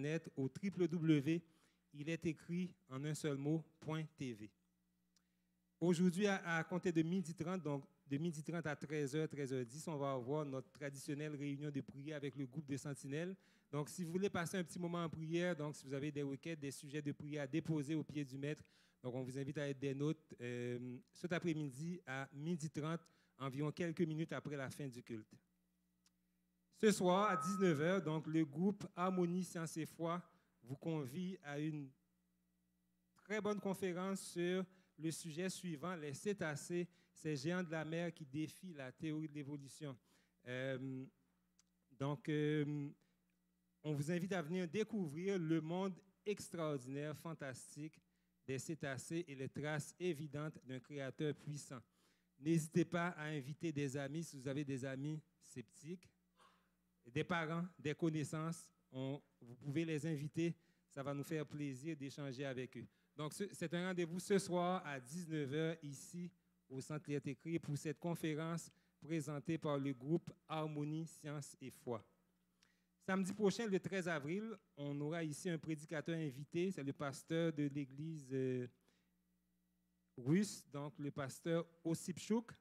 Internet au www.iletécrit.tv. Aujourd'hui, à compter de 12h30, donc de 12h30 à 13h, 13h10, on va avoir notre traditionnelle réunion de prière avec le groupe de Sentinelles. Donc, si vous voulez passer un petit moment en prière, donc si vous avez des requêtes, des sujets de prière à déposer au pied du maître, donc on vous invite à être des nôtres cet après-midi à 12h30, environ quelques minutes après la fin du culte. Ce soir, à 19h, donc le groupe Harmonie, Sciences et Foi vous convie à une très bonne conférence sur le sujet suivant, les cétacés, ces géants de la mer qui défient la théorie de l'évolution. On vous invite à venir découvrir le monde extraordinaire, fantastique des cétacés et les traces évidentes d'un créateur puissant. N'hésitez pas à inviter des amis si vous avez des amis sceptiques, des parents, des connaissances. Vous pouvez les inviter. Ça va nous faire plaisir d'échanger avec eux. Donc, c'est un rendez-vous ce soir à 19h ici au Centre Iletécrit pour cette conférence présentée par le groupe Harmonie, Sciences et Foi. Samedi prochain, le 13 avril, on aura ici un prédicateur invité. C'est le pasteur de l'église russe, donc le pasteur Osipchuk.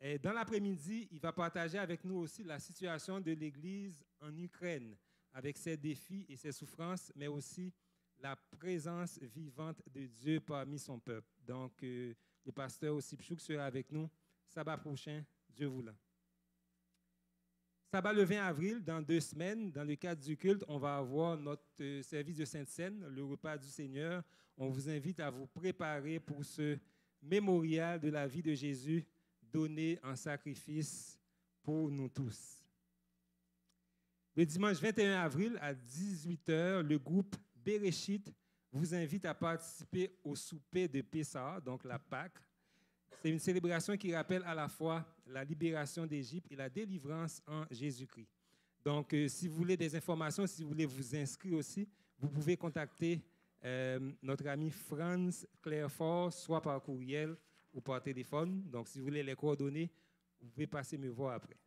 Et dans l'après-midi, il va partager avec nous aussi la situation de l'église en Ukraine, avec ses défis et ses souffrances, mais aussi la présence vivante de Dieu parmi son peuple. Donc, le pasteur Osipchuk sera avec nous sabbat prochain, Dieu voulant. Sabbat le 20 avril, dans 2 semaines, dans le cadre du culte, on va avoir notre service de Sainte Seine, le repas du Seigneur. On vous invite à vous préparer pour ce mémorial de la vie de Jésus donné en sacrifice pour nous tous. Le dimanche 21 avril, à 18h, le groupe Bereshit vous invite à participer au souper de Pessah, donc la Pâque. C'est une célébration qui rappelle à la fois la libération d'Égypte et la délivrance en Jésus-Christ. Donc, si vous voulez des informations, si vous voulez vous inscrire aussi, vous pouvez contacter notre ami Franz Clairefort, soit par courriel ou par téléphone. Donc, si vous voulez les coordonnées, vous pouvez passer me voir après.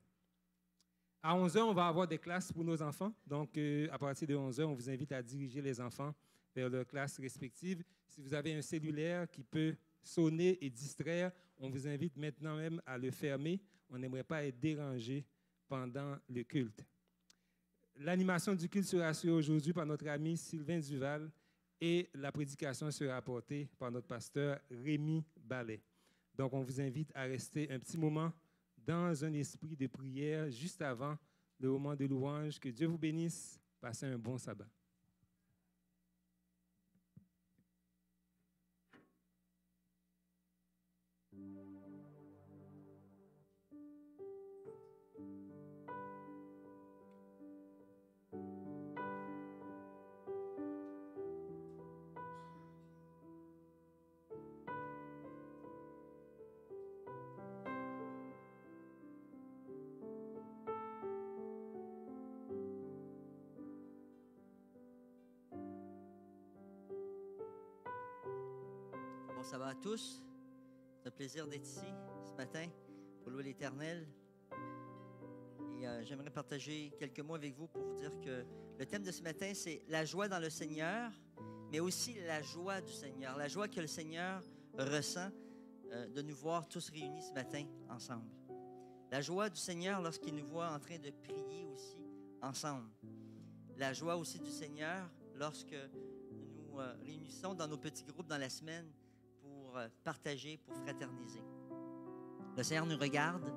À 11h, on va avoir des classes pour nos enfants. Donc, à partir de 11h, on vous invite à diriger les enfants vers leurs classes respectives. Si vous avez un cellulaire qui peut sonner et distraire, on vous invite maintenant même à le fermer. On n'aimerait pas être dérangé pendant le culte. L'animation du culte sera assurée aujourd'hui par notre ami Sylvain Duval et la prédication sera apportée par notre pasteur Rémi Ballet. Donc, on vous invite à rester un petit moment dans un esprit de prière juste avant le moment de louange. Que Dieu vous bénisse. Passez un bon sabbat. Bon sabbat à tous. C'est un plaisir d'être ici ce matin pour louer l'Éternel. Et j'aimerais partager quelques mots avec vous pour vous dire que le thème de ce matin, c'est la joie dans le Seigneur, mais aussi la joie du Seigneur, la joie que le Seigneur ressent de nous voir tous réunis ce matin ensemble. La joie du Seigneur lorsqu'il nous voit en train de prier aussi ensemble. La joie aussi du Seigneur lorsque nous nous réunissons dans nos petits groupes dans la semaine pour partager, pour fraterniser. Le Seigneur nous regarde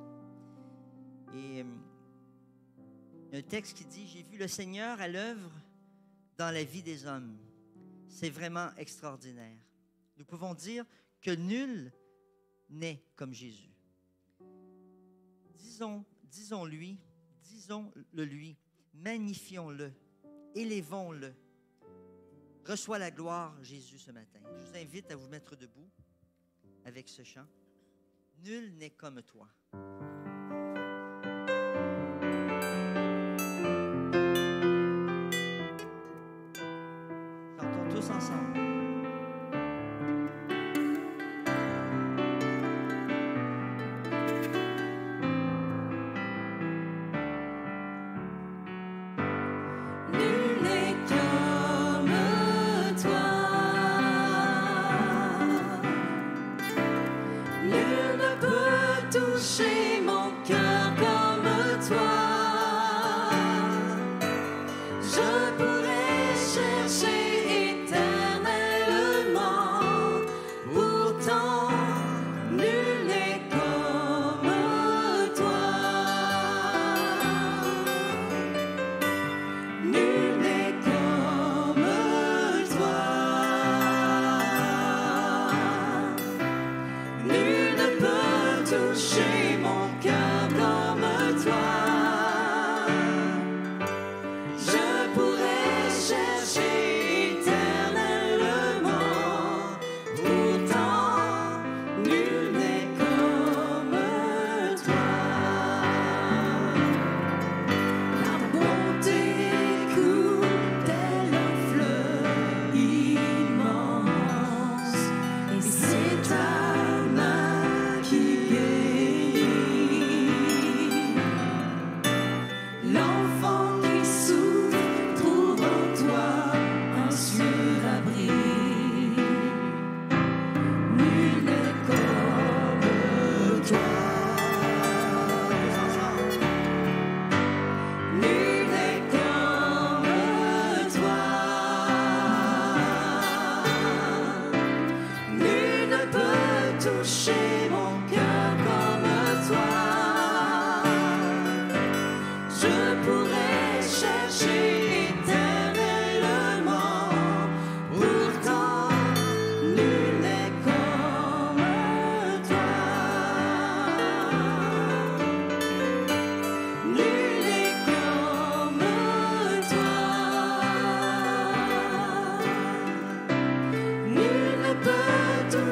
et un texte qui dit « J'ai vu le Seigneur à l'œuvre dans la vie des hommes. » C'est vraiment extraordinaire. Nous pouvons dire que nul n'est comme Jésus. Disons-le lui, magnifions-le, élévons-le. Reçois la gloire, Jésus, ce matin. Je vous invite à vous mettre debout avec ce chant. Nul n'est comme toi. Chantons tous ensemble. Nul n'est comme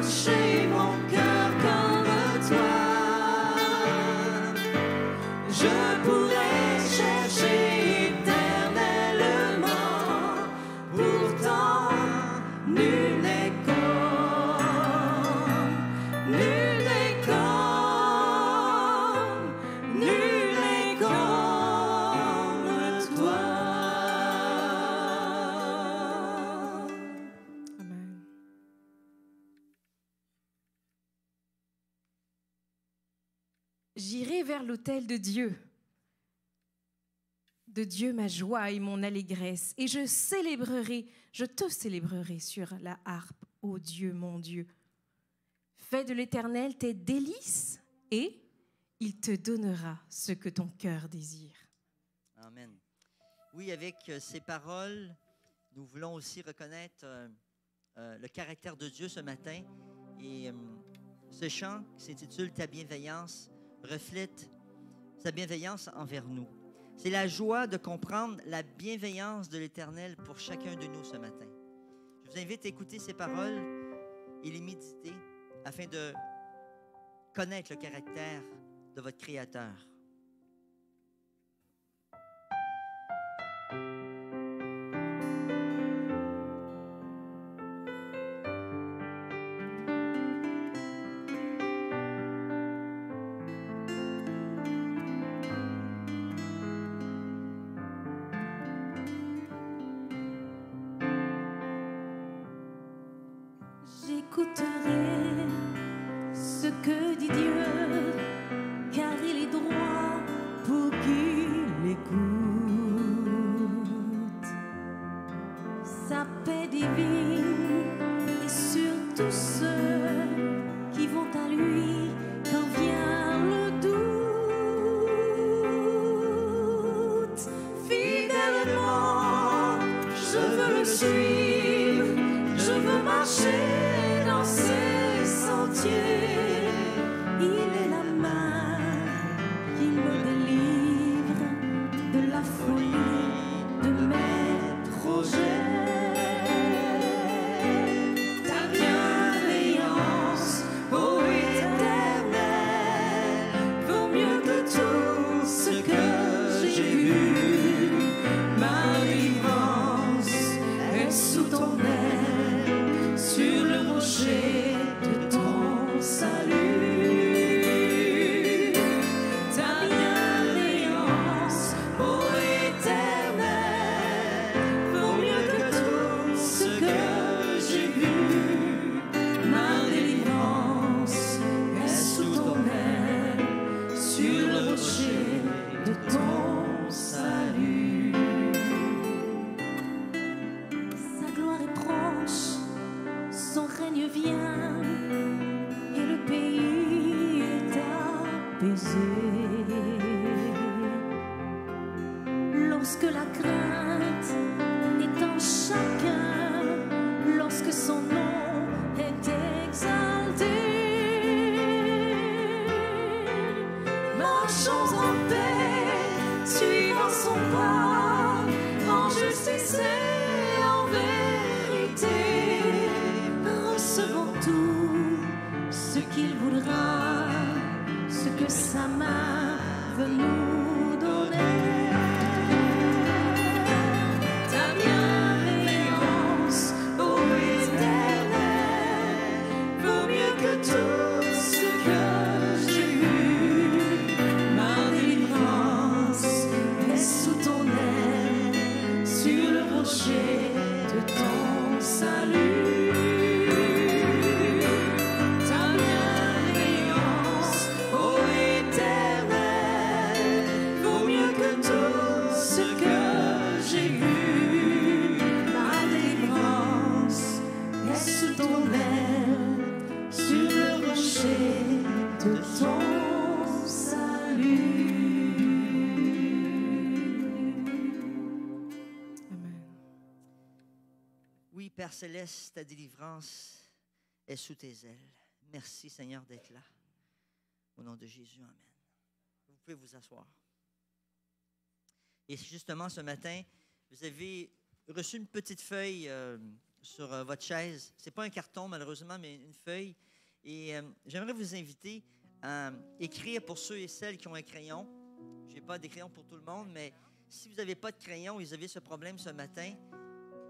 chercher mon cœur comme toi. Je pourrais chercher éternellement, pourtant nul n'est comme toi. Amen. J'irai vers l'autel de Dieu ma joie et mon allégresse, et je te célébrerai sur la harpe, ô Dieu, mon Dieu. Fais de l'Éternel tes délices, et il te donnera ce que ton cœur désire. Amen. Oui, avec ces paroles, nous voulons aussi reconnaître le caractère de Dieu ce matin. Et ce chant qui s'intitule « Ta bienveillance » reflète sa bienveillance envers nous. C'est la joie de comprendre la bienveillance de l'Éternel pour chacun de nous ce matin. Je vous invite à écouter ces paroles et les méditer afin de connaître le caractère de votre Créateur. J'écouterai ce que dit Dieu, car il est droit pour qu'il écoute. Sa paix divine est sur tous ceux qui vont à lui quand vient le doute. Fidèlement, je veux le suivre, je veux marcher dans ses sentiers. Il est la main qui me délivre de la folie de mes projets. Ta bienveillance, ô Éternel, vaut mieux que tout ce que j'ai vu. Ma délivrance est sous ton aile, sur le rocher de ton salut. Ta bienveillance, ô Éternel, vaut mieux que tout ce que j'ai vu. Ma délivrance est sous ton aile, sur le rocher de ton salut. Sa gloire est proche, son règne vient, et le pays est apaisé. Lorsque la crainte est en chacun, lorsque son nom est exalté, marchons en paix, suivant son pas, en justice et en vérité. Recevons tout ce qu'il voudra, ce que sa main veut nous donner. Ta bienveillance, ô Éternel, vaut mieux que tout ce que j'ai vu. Ma délivrance est sous ton aile, sur le rocher de ton salut. Ta bienveillance, ô Éternel, vaut mieux que tout ce que j'ai vu. Ma délivrance est sous ton aile, sur le rocher de ton salut. Amen. Oui, Père Céleste, ta délivrance est sous tes ailes. Merci, Seigneur, d'être là. Au nom de Jésus, amen. Vous pouvez vous asseoir. Et justement, ce matin, vous avez reçu une petite feuille sur votre chaise. Ce n'est pas un carton, malheureusement, mais une feuille. Et j'aimerais vous inviter à écrire pour ceux et celles qui ont un crayon. Je n'ai pas des crayons pour tout le monde, mais si vous n'avez pas de crayon et vous avez ce problème ce matin,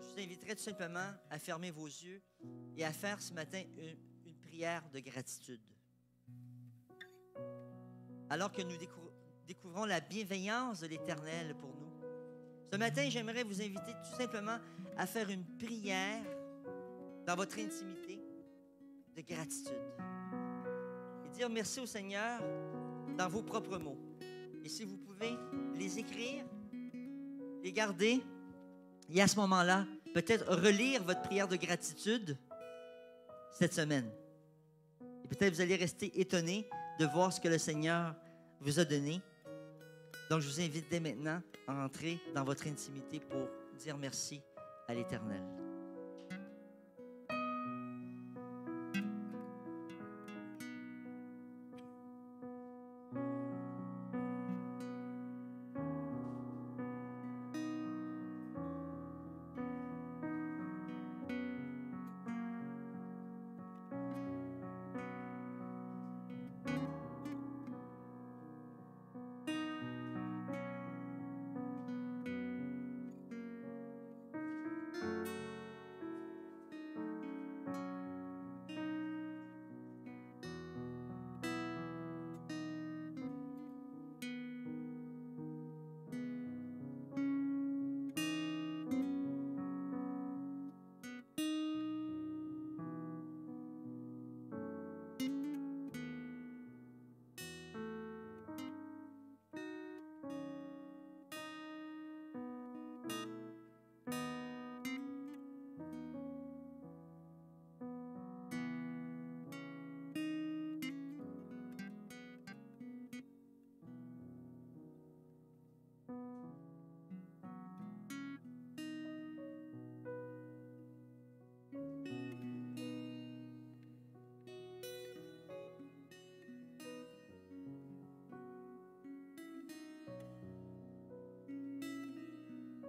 je vous inviterai tout simplement à fermer vos yeux et à faire ce matin une prière de gratitude. Alors que nous découvrons la bienveillance de l'Éternel pour nous. Ce matin, j'aimerais vous inviter tout simplement à faire une prière dans votre intimité de gratitude. Et dire merci au Seigneur dans vos propres mots. Et si vous pouvez les écrire, les garder, et à ce moment-là, peut-être relire votre prière de gratitude cette semaine. Et peut-être vous allez rester étonné de voir ce que le Seigneur vous a donné. Donc, je vous invite dès maintenant à entrer dans votre intimité pour dire merci à l'Éternel.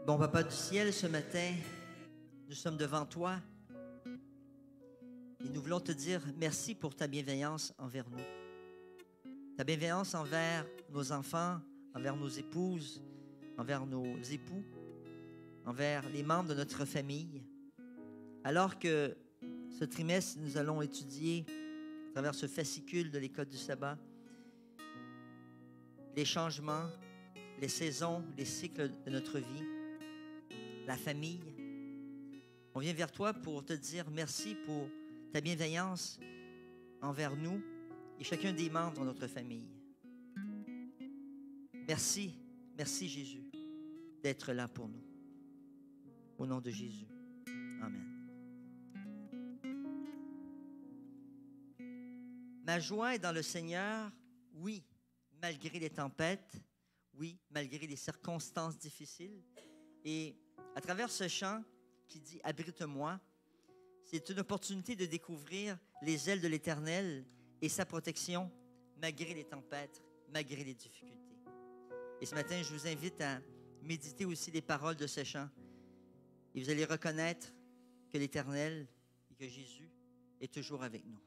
Bon Papa du ciel, ce matin, nous sommes devant toi et nous voulons te dire merci pour ta bienveillance envers nous. Ta bienveillance envers nos enfants, envers nos épouses, envers nos époux, envers les membres de notre famille. Alors que ce trimestre, nous allons étudier à travers ce fascicule de l'École du sabbat les changements, les saisons, les cycles de notre vie, la famille. On vient vers toi pour te dire merci pour ta bienveillance envers nous et chacun des membres de notre famille. Merci, merci Jésus d'être là pour nous. Au nom de Jésus. Amen. Ma joie est dans le Seigneur, oui, malgré les tempêtes, oui, malgré les circonstances difficiles. Et à travers ce chant qui dit « Abrite-moi », c'est une opportunité de découvrir les ailes de l'Éternel et sa protection malgré les tempêtes, malgré les difficultés. Et ce matin, je vous invite à méditer aussi les paroles de ce chant. Et vous allez reconnaître que l'Éternel et que Jésus est toujours avec nous.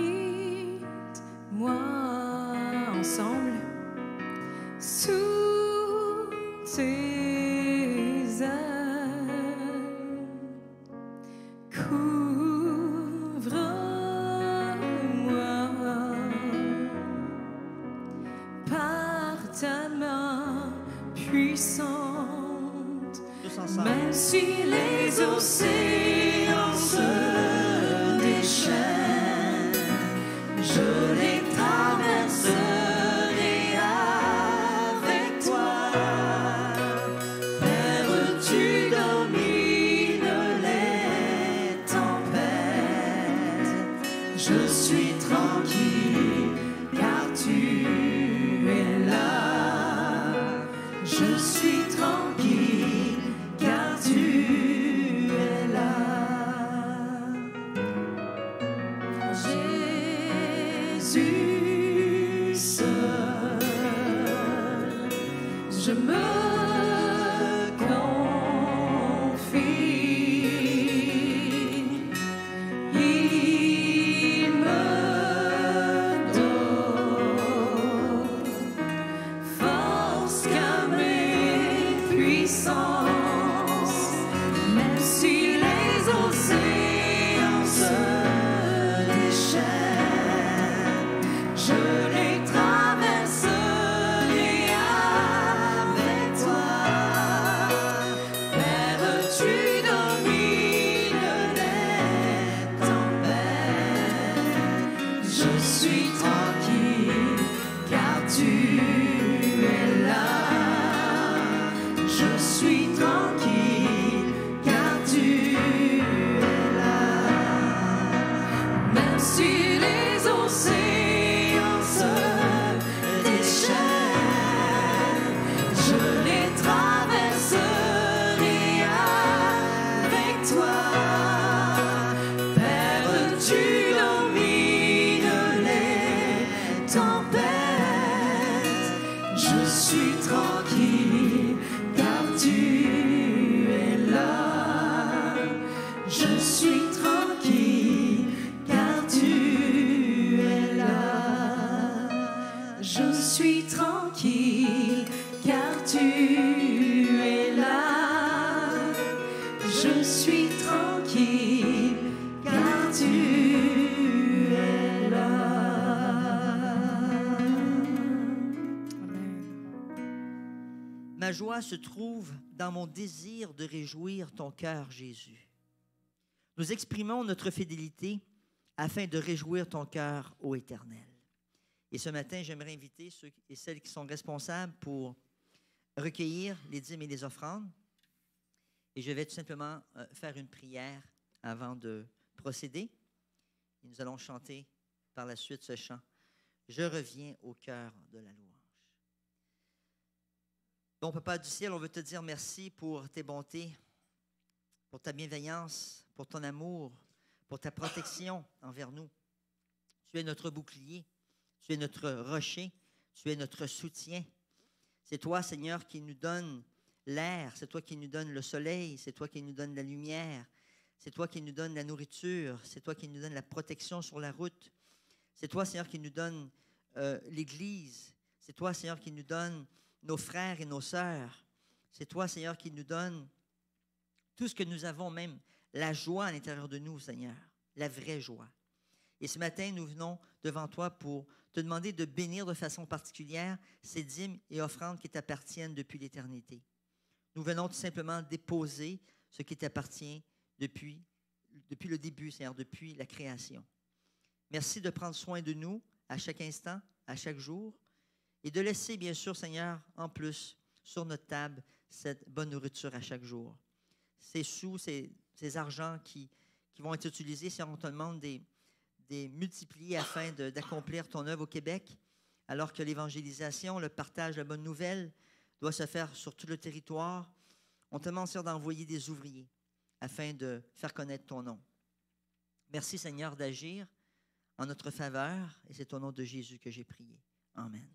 Abrite-moi ensemble sous tes ailes. Couvre-moi par ta main puissante. Tous ensemble. Même si les océans se déchaînent, je les traverserai avec toi. je me confie. Il me donne force qu'à mes puissances, même si les océans se déchaînent, je les traverserai avec toi. Père, tu domines les tempêtes. Je suis tranquille car tu es là. Je suis tranquille car tu es là. Même si les océans se déchaînent, je les traverserai avec toi. Père, tu domines les tempêtes. Je suis tranquille car tu es là. Je suis tranquille car tu es là. Je suis tranquille car tu es là. Je suis tranquille car tu es là. Ma joie se trouve dans mon désir de réjouir ton cœur, Jésus. Nous exprimons notre fidélité afin de réjouir ton cœur, ô Éternel. Et ce matin, j'aimerais inviter ceux et celles qui sont responsables pour recueillir les dîmes et les offrandes. Et je vais tout simplement faire une prière avant de procéder. Et nous allons chanter par la suite ce chant. Je reviens au cœur de la louange. Bon, Papa du ciel, on veut te dire merci pour tes bontés, pour ta bienveillance, pour ton amour, pour ta protection envers nous. Tu es notre bouclier, tu es notre rocher, tu es notre soutien. C'est toi, Seigneur, qui nous donne l'air, c'est toi qui nous donne le soleil, c'est toi qui nous donne la lumière, c'est toi qui nous donne la nourriture, c'est toi qui nous donne la protection sur la route. C'est toi, Seigneur, qui nous donne l'Église. C'est toi, Seigneur, qui nous donne nos frères et nos sœurs. C'est toi, Seigneur, qui nous donne tout ce que nous avons, même la joie à l'intérieur de nous, Seigneur, la vraie joie. Et ce matin, nous venons devant toi pour te demander de bénir de façon particulière ces dîmes et offrandes qui t'appartiennent depuis l'éternité. Nous venons tout simplement déposer ce qui t'appartient depuis le début, Seigneur, depuis la création. Merci de prendre soin de nous à chaque instant, à chaque jour, et de laisser, bien sûr, Seigneur, en plus, sur notre table, cette bonne nourriture à chaque jour. Ces sous, ces argents qui vont être utilisés, Seigneur, on te demande des multiplier afin d'accomplir ton œuvre au Québec, alors que l'évangélisation, le partage de la bonne nouvelle doit se faire sur tout le territoire. On te demande, Seigneur, d'envoyer des ouvriers afin de faire connaître ton nom. Merci, Seigneur, d'agir en notre faveur, et c'est au nom de Jésus que j'ai prié. Amen.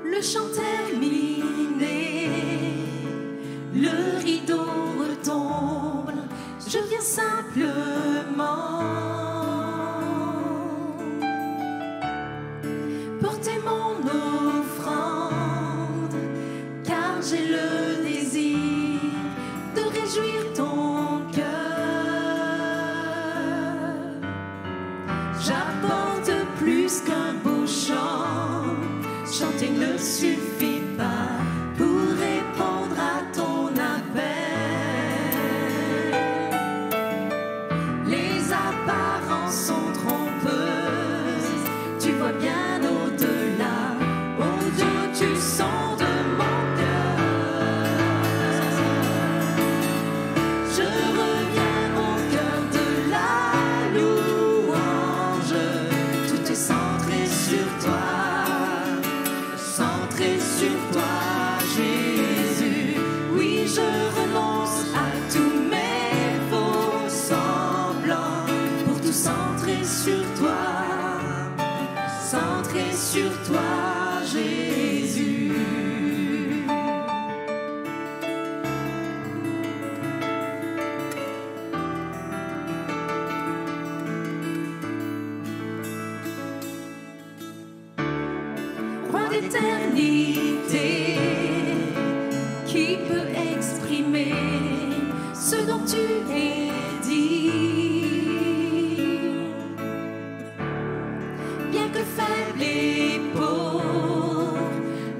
Le chant terminé, le rideau retombe, je viens simplement porter mon offrande, car j'ai le désir de réjouir ton cœur. J'apporte plus qu'un beau chant, chanter ne suffit pas pour répondre à ton appel. Les apparences sont trompeuses, tu vois bien au-delà. Oh Dieu, tu sais centrer sur toi, Jésus. Oui, je renonce à tous mes faux semblants pour tout centrer sur toi, centrer sur toi, Jésus. Roi d'éternité, qui peut exprimer ce dont tu es dit? Bien que faible et pauvre,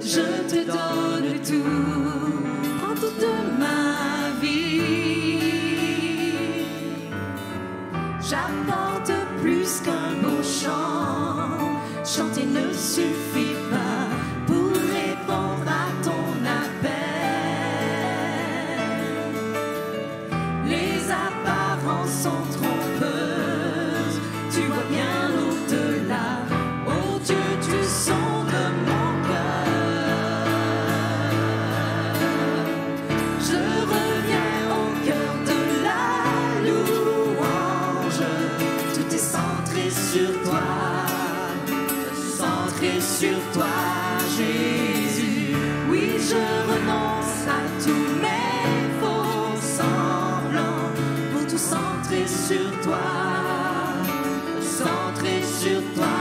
je te donne tout, prends toute ma vie. J'apporte plus qu'un beau chant, chanter ne suffit pas pour répondre à ton appel. Les apparences sont trompeuses, tu vois bien au-delà. Oh Dieu, tu sondes mon cœur. Je reviens au cœur de la louange, tout est centré sur toi, centré sur toi, Jésus. Oui, je renonce à tous mes faux semblants pour tout centrer sur toi, centré sur toi,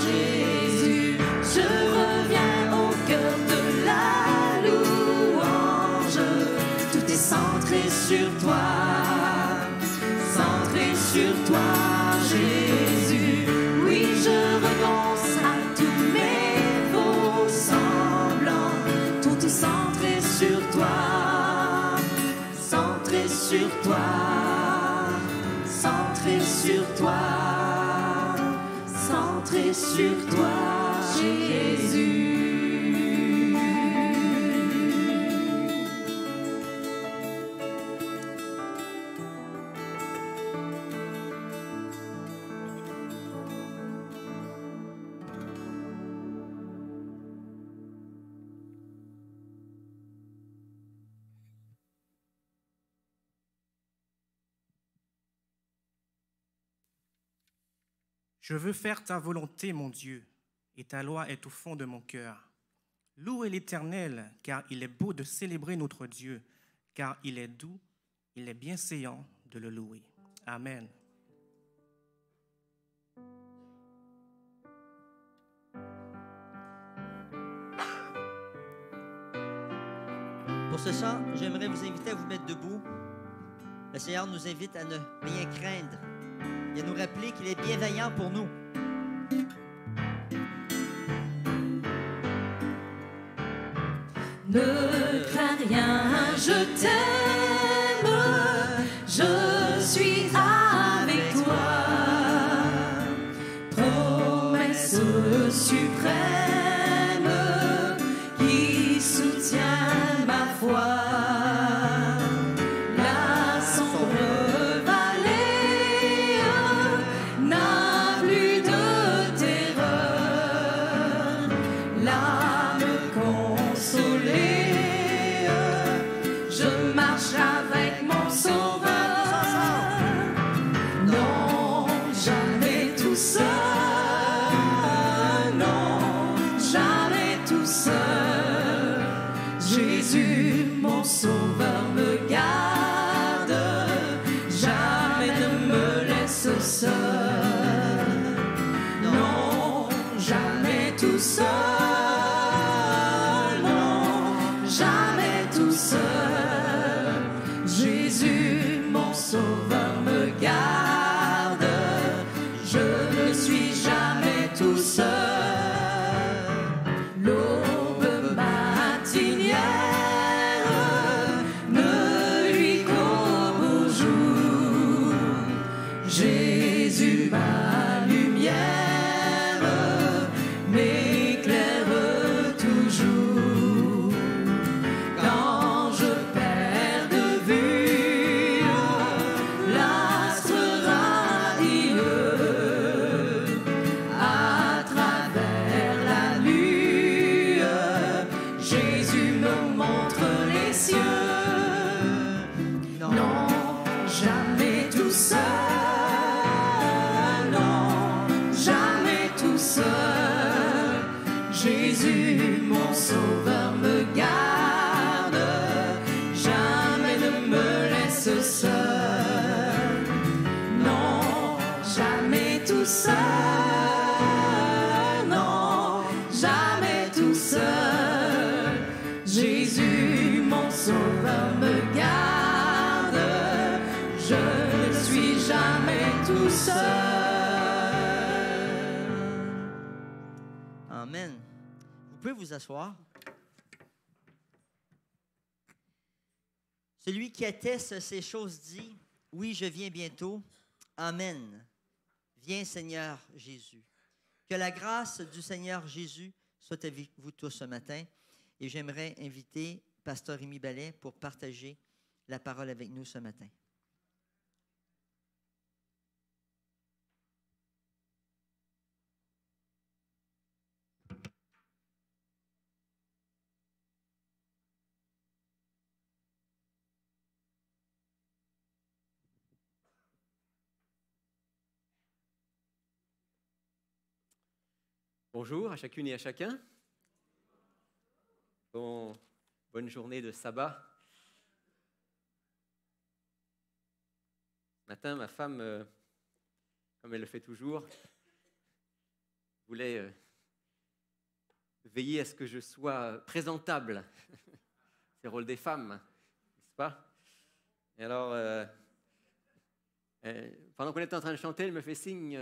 Jésus. Je reviens au cœur de la louange, tout est centré sur toi, centré sur toi, Jésus. Oui, je renonce à tous mes faux semblants, tout est centré sur toi, centré sur toi, centré sur toi, centré sur toi, Jésus. Je veux faire ta volonté, mon Dieu, et ta loi est au fond de mon cœur. Louez l'Éternel, car il est beau de célébrer notre Dieu, car il est doux, il est bienséant de le louer. Amen. Pour ce chant, j'aimerais vous inviter à vous mettre debout. Le Seigneur nous invite à ne rien craindre et à nous rappeler qu'il est bienveillant pour nous. Ne crains rien, je t'aime, je suis avec toi. Promesse suprême qui soutient ma foi. La sombre vallée n'a plus de terreur. L'âme consolée, je marche avec mon Sauveur. Non, jamais tout seul, non, jamais tout seul. Jésus, mon Sauveur, me garde, jamais ne me laisse seul. Non, jamais tout seul, mon sauveur me garde, jamais ne me laisse seul. Non, jamais tout seul, non, jamais tout seul. Jésus, mon sauveur me garde, je ne suis jamais tout seul. Amen. Vous pouvez vous asseoir. Celui qui atteste ces choses dit, oui, je viens bientôt. Amen. Viens, Seigneur Jésus. Que la grâce du Seigneur Jésus soit avec vous tous ce matin. Et j'aimerais inviter Pasteur Rémi Ballet pour partager la parole avec nous ce matin. Bonjour à chacune et à chacun. Bonne journée de sabbat. Ce matin, ma femme, comme elle le fait toujours, voulait veiller à ce que je sois présentable. C'est le rôle des femmes, n'est-ce pas? Et alors, pendant qu'on était en train de chanter, elle me fait signe,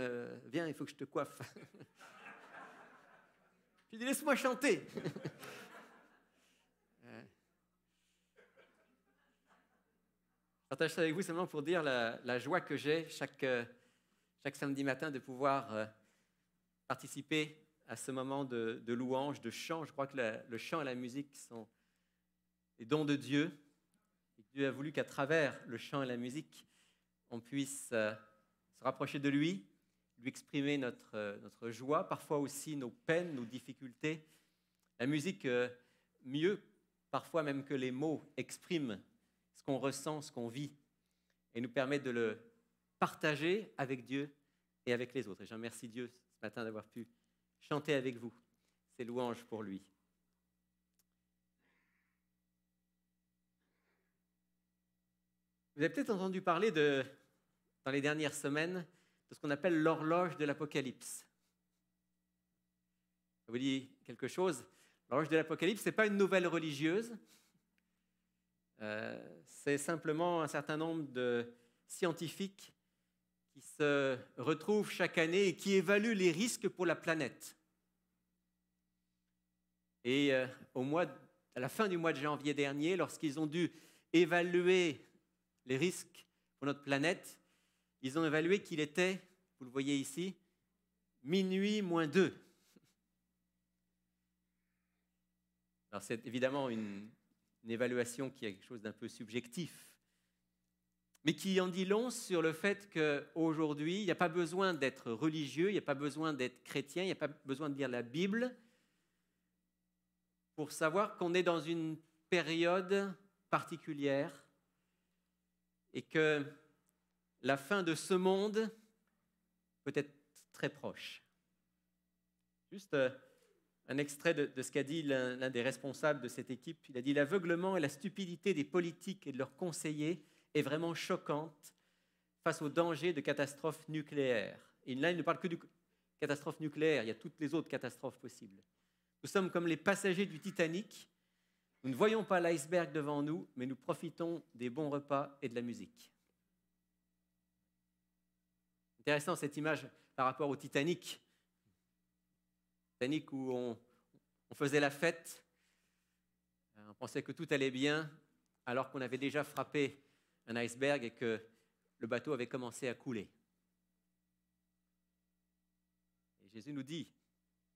viens, il faut que je te coiffe. Je lui dis, laisse-moi chanter. Je partage ça avec vous simplement pour dire la joie que j'ai chaque samedi matin de pouvoir participer à ce moment de louange, de chant. Je crois que le chant et la musique sont les dons de Dieu. Et Dieu a voulu qu'à travers le chant et la musique, on puisse se rapprocher de lui exprimer notre joie, parfois aussi nos peines, nos difficultés. La musique, mieux parfois même que les mots, exprime ce qu'on ressent, ce qu'on vit, et nous permet de le partager avec Dieu et avec les autres. Et je remercie Dieu ce matin d'avoir pu chanter avec vous ces louanges pour lui. Vous avez peut-être entendu parler dans les dernières semaines de ce qu'on appelle l'horloge de l'Apocalypse. Je vous dis quelque chose. L'horloge de l'Apocalypse, ce n'est pas une nouvelle religieuse. C'est simplement un certain nombre de scientifiques qui se retrouvent chaque année et qui évaluent les risques pour la planète. Et à la fin du mois de janvier dernier, lorsqu'ils ont dû évaluer les risques pour notre planète, ils ont évalué qu'il était, vous le voyez ici, minuit moins 2. Alors c'est évidemment une évaluation qui est quelque chose d'un peu subjectif, mais qui en dit long sur le fait qu'aujourd'hui, il n'y a pas besoin d'être religieux, il n'y a pas besoin d'être chrétien, il n'y a pas besoin de lire la Bible pour savoir qu'on est dans une période particulière et que la fin de ce monde peut être très proche. Juste un extrait de ce qu'a dit l'un des responsables de cette équipe. Il a dit « L'aveuglement et la stupidité des politiques et de leurs conseillers est vraiment choquante face au danger de catastrophes nucléaires. » Et là, il ne parle que de catastrophes nucléaires, il y a toutes les autres catastrophes possibles. Nous sommes comme les passagers du Titanic. Nous ne voyons pas l'iceberg devant nous, mais nous profitons des bons repas et de la musique. Intéressant cette image par rapport au Titanic. Titanic où on faisait la fête, on pensait que tout allait bien, alors qu'on avait déjà frappé un iceberg et que le bateau avait commencé à couler. Et Jésus nous dit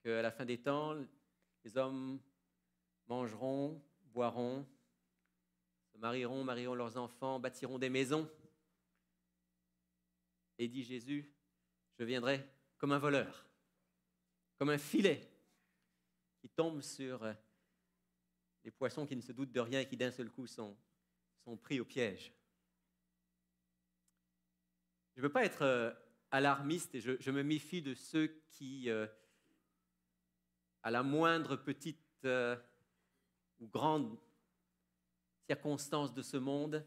qu'à la fin des temps, les hommes mangeront, boiront, se marieront leurs enfants, bâtiront des maisons. Et dit Jésus, je viendrai comme un voleur, comme un filet qui tombe sur les poissons qui ne se doutent de rien et qui d'un seul coup sont pris au piège. Je ne veux pas être alarmiste et je me méfie de ceux qui, à la moindre petite ou grandes circonstances de ce monde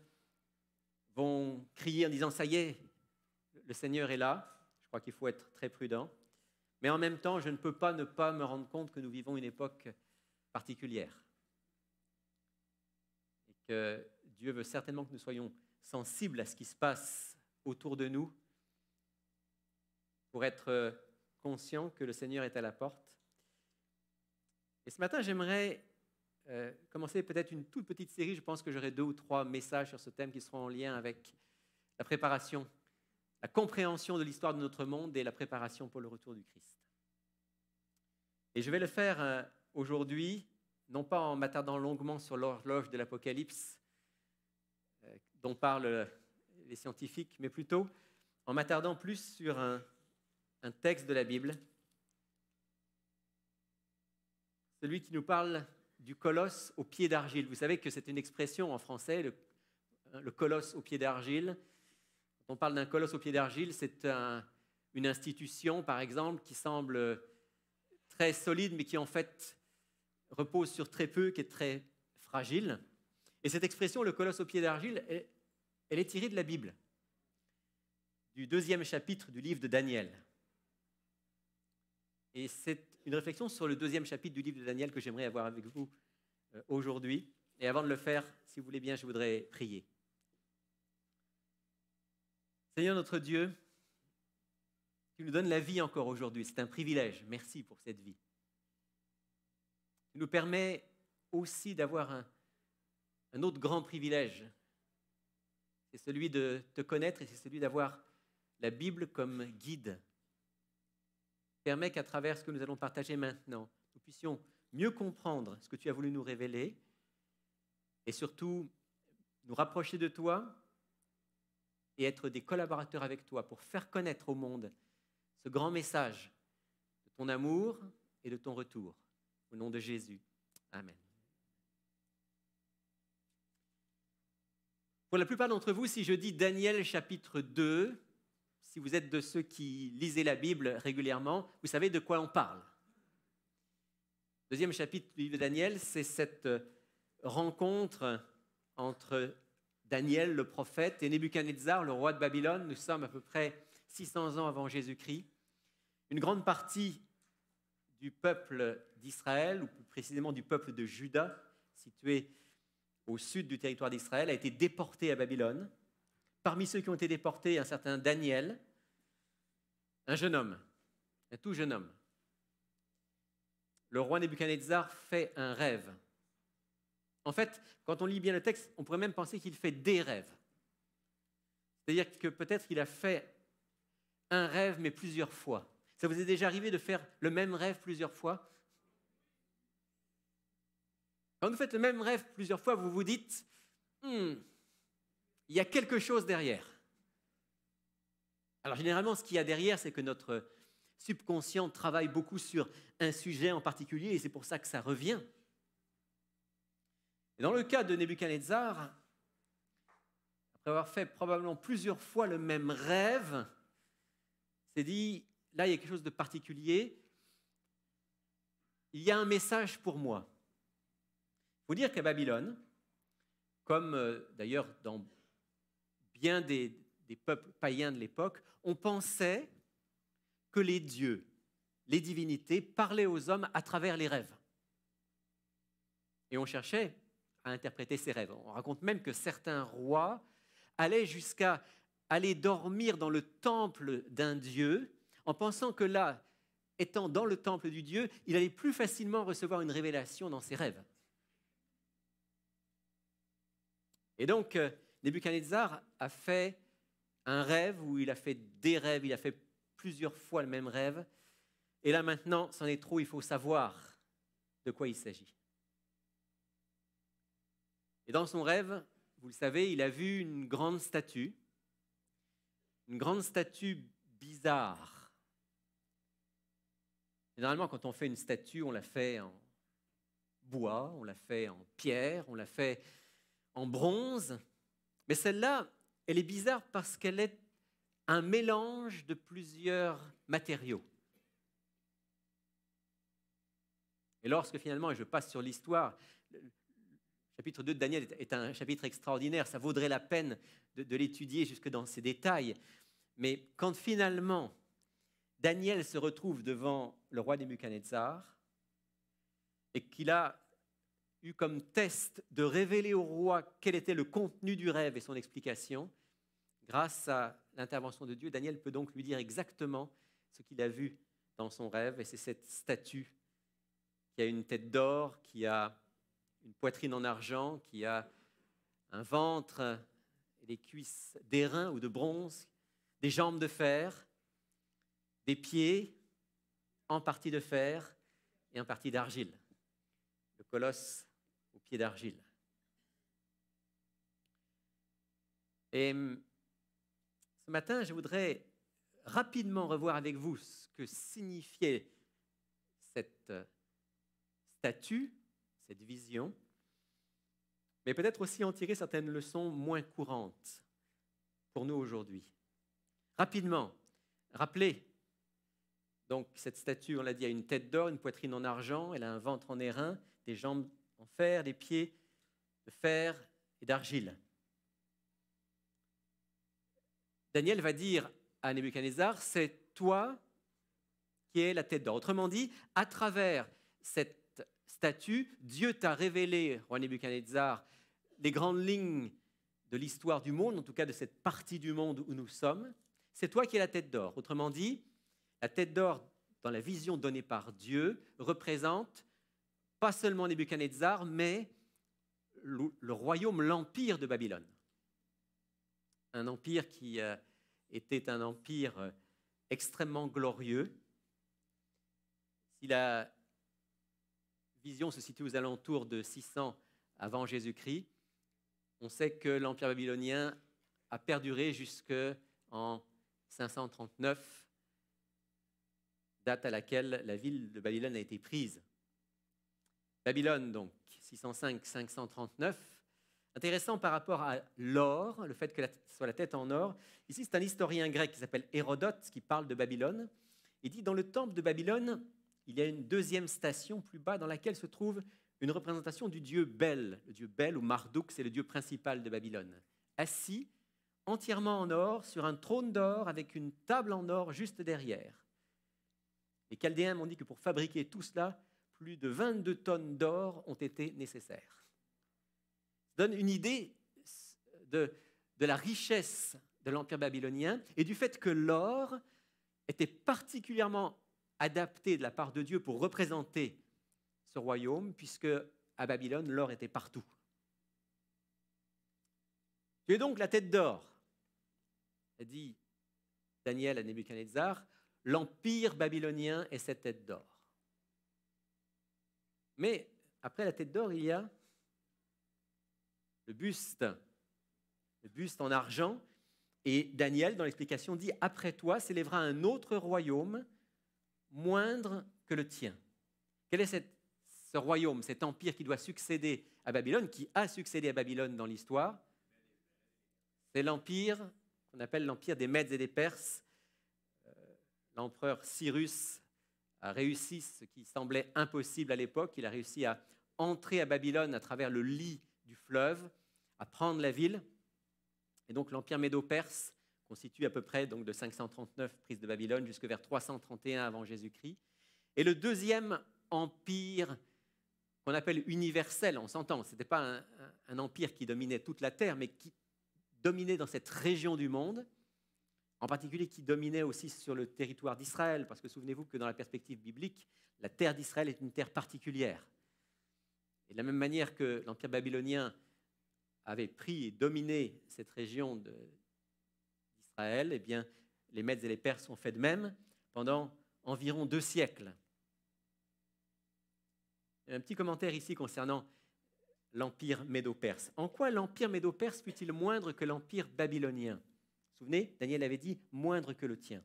vont crier en disant « ça y est, le Seigneur est là ». Je crois qu'il faut être très prudent. Mais en même temps, je ne peux pas ne pas me rendre compte que nous vivons une époque particulière. Et que Dieu veut certainement que nous soyons sensibles à ce qui se passe autour de nous pour être conscients que le Seigneur est à la porte. Et ce matin, j'aimerais commencer peut-être une toute petite série. Je pense que j'aurai 2 ou 3 messages sur ce thème qui seront en lien avec la préparation, la compréhension de l'histoire de notre monde et la préparation pour le retour du Christ. Et je vais le faire aujourd'hui, non pas en m'attardant longuement sur l'horloge de l'Apocalypse dont parlent les scientifiques, mais plutôt en m'attardant plus sur un texte de la Bible, celui qui nous parle du colosse au pied d'argile. Vous savez que c'est une expression en français, le colosse au pied d'argile. Quand on parle d'un colosse au pied d'argile, c'est une institution, par exemple, qui semble très solide, mais qui en fait repose sur très peu, qui est très fragile. Et cette expression, le colosse au pied d'argile, elle est tirée de la Bible, du 2e chapitre du livre de Daniel. Et c'est une réflexion sur le 2e chapitre du livre de Daniel que j'aimerais avoir avec vous aujourd'hui. Et avant de le faire, si vous voulez bien, je voudrais prier. Seigneur notre Dieu, tu nous donnes la vie encore aujourd'hui. C'est un privilège. Merci pour cette vie. Tu nous permets aussi d'avoir un autre grand privilège. C'est celui de te connaître et c'est celui d'avoir la Bible comme guide. Permet qu'à travers ce que nous allons partager maintenant, nous puissions mieux comprendre ce que tu as voulu nous révéler et surtout nous rapprocher de toi et être des collaborateurs avec toi pour faire connaître au monde ce grand message de ton amour et de ton retour. Au nom de Jésus. Amen. Pour la plupart d'entre vous, si je dis Daniel chapitre 2, si vous êtes de ceux qui lisez la Bible régulièrement, vous savez de quoi on parle. 2e chapitre du livre de Daniel, c'est cette rencontre entre Daniel, le prophète, et Nebuchadnezzar, le roi de Babylone. Nous sommes à peu près 600 ans avant Jésus-Christ. Une grande partie du peuple d'Israël, ou plus précisément du peuple de Juda, situé au sud du territoire d'Israël, a été déportée à Babylone. Parmi ceux qui ont été déportés, un certain Daniel, un jeune homme, un tout jeune homme. Le roi Nebuchadnezzar fait un rêve. En fait, quand on lit bien le texte, on pourrait même penser qu'il fait des rêves. C'est-à-dire que peut-être qu'il a fait un rêve, mais plusieurs fois. Ça vous est déjà arrivé de faire le même rêve plusieurs fois? Quand vous faites le même rêve plusieurs fois, vous vous dites il y a quelque chose derrière. Alors généralement, ce qu'il y a derrière, c'est que notre subconscient travaille beaucoup sur un sujet en particulier et c'est pour ça que ça revient. Et dans le cas de Nebuchadnezzar, après avoir fait probablement plusieurs fois le même rêve, s'est dit, là il y a quelque chose de particulier, il y a un message pour moi. Il faut dire qu'à Babylone, comme d'ailleurs dans bien des peuples païens de l'époque, on pensait que les dieux, les divinités, parlaient aux hommes à travers les rêves. Et on cherchait à interpréter ces rêves. On raconte même que certains rois allaient jusqu'à aller dormir dans le temple d'un dieu en pensant que là, étant dans le temple du dieu, il allait plus facilement recevoir une révélation dans ses rêves. Et donc, Nebuchadnezzar a fait un rêve où il a fait des rêves, il a fait plusieurs fois le même rêve. Et là maintenant, c'en est trop, il faut savoir de quoi il s'agit. Et dans son rêve, vous le savez, il a vu une grande statue bizarre. Généralement, quand on fait une statue, on la fait en bois, on la fait en pierre, on la fait en bronze. Mais celle-là, elle est bizarre parce qu'elle est un mélange de plusieurs matériaux. Et lorsque finalement, et je passe sur l'histoire, le chapitre 2 de Daniel est un chapitre extraordinaire, ça vaudrait la peine de l'étudier jusque dans ses détails. Mais quand finalement Daniel se retrouve devant le roi Nebuchadnezzar et qu'il a eu comme test de révéler au roi quel était le contenu du rêve et son explication, grâce à l'intervention de Dieu, Daniel peut donc lui dire exactement ce qu'il a vu dans son rêve. Et c'est cette statue qui a une tête d'or, qui a une poitrine en argent, qui a un ventre et des cuisses d'airain ou de bronze, des jambes de fer, des pieds en partie de fer et en partie d'argile. Le colosse aux pieds d'argile. Et ce matin, je voudrais rapidement revoir avec vous ce que signifiait cette statue, cette vision, mais peut-être aussi en tirer certaines leçons moins courantes pour nous aujourd'hui. Rapidement, rappelez, donc cette statue, on l'a dit, a une tête d'or, une poitrine en argent, elle a un ventre en airain, des jambes en fer, des pieds de fer et d'argile. Daniel va dire à Nebuchadnezzar, c'est toi qui es la tête d'or. Autrement dit, à travers cette statue, Dieu t'a révélé, roi Nebuchadnezzar, les grandes lignes de l'histoire du monde, en tout cas de cette partie du monde où nous sommes. C'est toi qui es la tête d'or. Autrement dit, la tête d'or, dans la vision donnée par Dieu, représente pas seulement Nebuchadnezzar, mais le royaume, l'empire de Babylone. Un empire qui était un empire extrêmement glorieux. Si la vision se situe aux alentours de 600 avant Jésus-Christ, on sait que l'empire babylonien a perduré jusqu'en 539, date à laquelle la ville de Babylone a été prise. Babylone, donc, 605-539. Intéressant par rapport à l'or, le fait que ce soit la tête en or. Ici, c'est un historien grec qui s'appelle Hérodote qui parle de Babylone. Il dit, dans le temple de Babylone, il y a une deuxième station plus bas dans laquelle se trouve une représentation du dieu Bel. Le dieu Bel, ou Marduk, c'est le dieu principal de Babylone. Assis, entièrement en or, sur un trône d'or avec une table en or juste derrière. Les Chaldéens m'ont dit que pour fabriquer tout cela, plus de 22 tonnes d'or ont été nécessaires. Ça donne une idée de la richesse de l'Empire babylonien et du fait que l'or était particulièrement adapté de la part de Dieu pour représenter ce royaume, puisque à Babylone, l'or était partout. Tu es donc la tête d'or, a dit Daniel à Nebuchadnezzar, l'empire babylonien est cette tête d'or. Mais après la tête d'or, il y a le buste en argent. Et Daniel, dans l'explication, dit « Après toi s'élèvera un autre royaume, moindre que le tien ». Quel est ce royaume, cet empire qui doit succéder à Babylone, qui a succédé à Babylone dans l'histoire? C'est l'empire qu'on appelle l'empire des Mèdes et des Perses. L'empereur Cyrus a réussi ce qui semblait impossible à l'époque. Il a réussi à entrer à Babylone à travers le lit du fleuve, à prendre la ville. Et donc l'empire médo-perse constitue à peu près donc, de 539 prise de Babylone jusqu'à vers 331 avant Jésus-Christ. Et le deuxième empire qu'on appelle universel, on s'entend, ce n'était pas un empire qui dominait toute la terre, mais qui dominait dans cette région du monde, en particulier qui dominait aussi sur le territoire d'Israël, parce que souvenez-vous que dans la perspective biblique, la terre d'Israël est une terre particulière. Et de la même manière que l'empire babylonien avait pris et dominé cette région d'Israël, eh bien, les Mèdes et les Perses ont fait de même pendant environ 2 siècles. Un petit commentaire ici concernant l'empire médo-perse. En quoi l'empire médo-perse fut-il moindre que l'empire babylonien? Vous vous souvenez, Daniel avait dit « moindre que le tien ».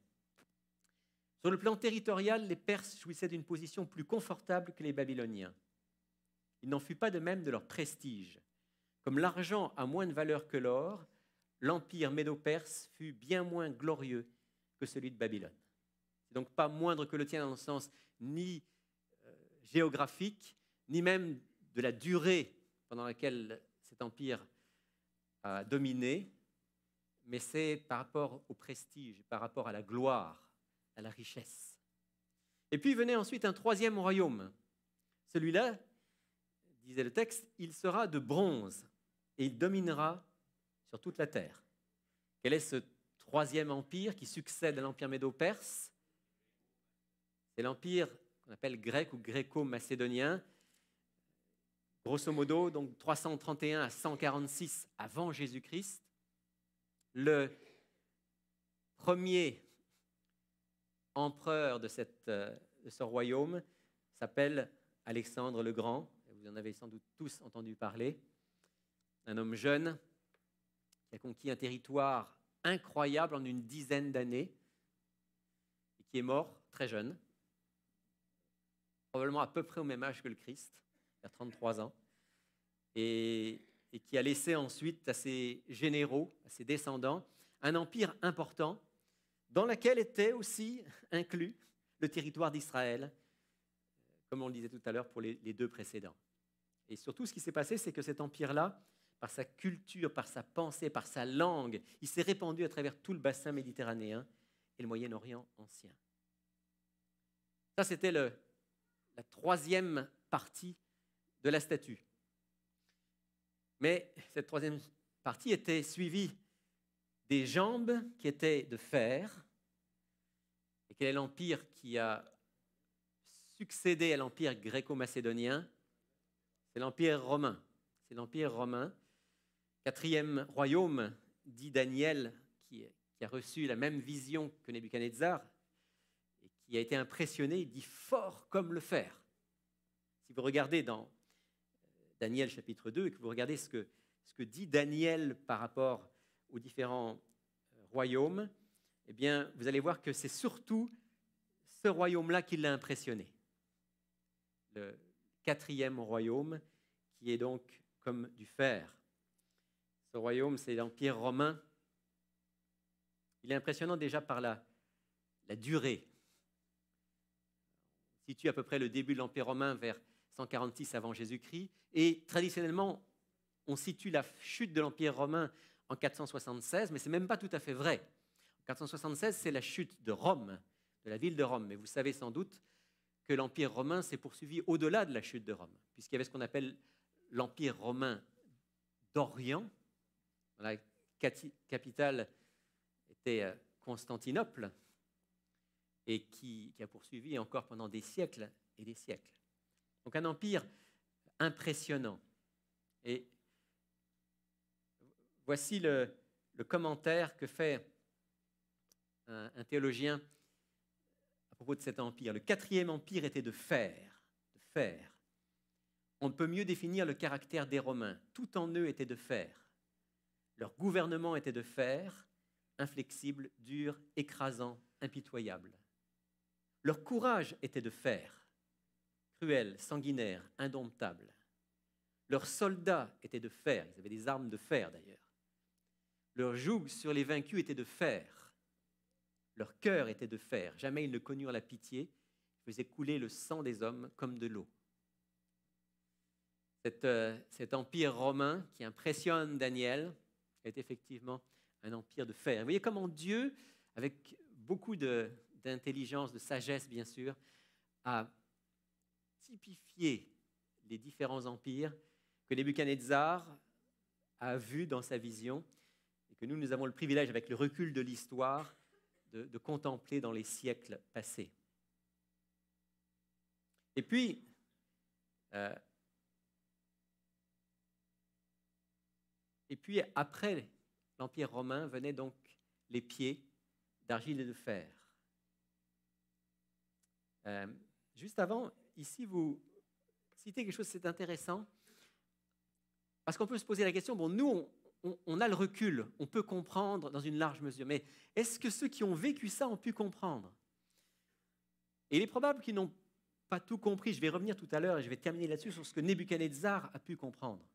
Sur le plan territorial, les Perses jouissaient d'une position plus confortable que les Babyloniens. Il n'en fut pas de même de leur prestige. Comme l'argent a moins de valeur que l'or, l'empire médo-perse fut bien moins glorieux que celui de Babylone. C'est donc pas moindre que le tien dans le sens ni géographique, ni même de la durée pendant laquelle cet empire a dominé, mais c'est par rapport au prestige, par rapport à la gloire, à la richesse. Et puis venait ensuite un troisième royaume. Celui-là, disait le texte, il sera de bronze et il dominera sur toute la terre. Quel est ce troisième empire qui succède à l'empire médo-perse? C'est l'empire qu'on appelle grec ou gréco-macédonien. Grosso modo, donc 331 à 146 avant Jésus-Christ. Le premier empereur de ce royaume s'appelle Alexandre le Grand. Vous en avez sans doute tous entendu parler. Un homme jeune qui a conquis un territoire incroyable en une dizaine d'années et qui est mort très jeune, probablement à peu près au même âge que le Christ, vers 33 ans, et qui a laissé ensuite à ses généraux, à ses descendants, un empire important dans lequel était aussi inclus le territoire d'Israël, comme on le disait tout à l'heure pour les deux précédents. Et surtout, ce qui s'est passé, c'est que cet empire-là, par sa culture, par sa pensée, par sa langue, il s'est répandu à travers tout le bassin méditerranéen et le Moyen-Orient ancien. Ça, c'était la troisième partie de la statue. Mais cette troisième partie était suivie des jambes qui étaient de fer. Et quel est l'empire qui a succédé à l'empire gréco-macédonien? C'est l'empire romain. C'est l'empire romain. Quatrième royaume, dit Daniel, qui a reçu la même vision que Nebuchadnezzar et qui a été impressionné, il dit fort comme le fer. Si vous regardez dans Daniel chapitre 2 et que vous regardez ce que dit Daniel par rapport aux différents royaumes, eh bien, vous allez voir que c'est surtout ce royaume-là qui l'a impressionné. Le quatrième royaume, qui est donc comme du fer. Ce royaume, c'est l'Empire romain. Il est impressionnant déjà par la durée. On situe à peu près le début de l'Empire romain vers 146 avant Jésus-Christ. Et traditionnellement, on situe la chute de l'Empire romain en 476, mais ce n'est même pas tout à fait vrai. En 476, c'est la chute de Rome, de la ville de Rome. Mais vous savez sans doute que l'Empire romain s'est poursuivi au-delà de la chute de Rome, puisqu'il y avait ce qu'on appelle l'Empire romain d'Orient. La capitale était Constantinople, et qui a poursuivi encore pendant des siècles et des siècles. Donc un empire impressionnant. Et voici le commentaire que fait un théologien à propos de cet empire. Le quatrième empire était de fer. On ne peut mieux définir le caractère des Romains. Tout en eux était de fer. Leur gouvernement était de fer, inflexible, dur, écrasant, impitoyable. Leur courage était de fer, cruel, sanguinaire, indomptable. Leurs soldats étaient de fer, ils avaient des armes de fer d'ailleurs. Leur joug sur les vaincus était de fer. Leur cœur était de fer. Jamais ils ne connurent la pitié. Ils faisaient couler le sang des hommes comme de l'eau. Cet empire romain qui impressionne Daniel est effectivement un empire de fer. Vous voyez comment Dieu, avec beaucoup d'intelligence, de sagesse bien sûr, a typifié les différents empires que Nebuchadnezzar a vus dans sa vision et que nous avons le privilège, avec le recul de l'histoire, de contempler dans les siècles passés. Et puis, après l'Empire romain, venaient donc les pieds d'argile et de fer. Juste avant, ici, vous citez quelque chose, c'est intéressant, parce qu'on peut se poser la question, bon, nous, on a le recul, on peut comprendre dans une large mesure, mais est-ce que ceux qui ont vécu ça ont pu comprendre? Et il est probable qu'ils n'ont pas tout compris. Je vais revenir tout à l'heure et je vais terminer là-dessus sur ce que Nebuchadnezzar a pu comprendre.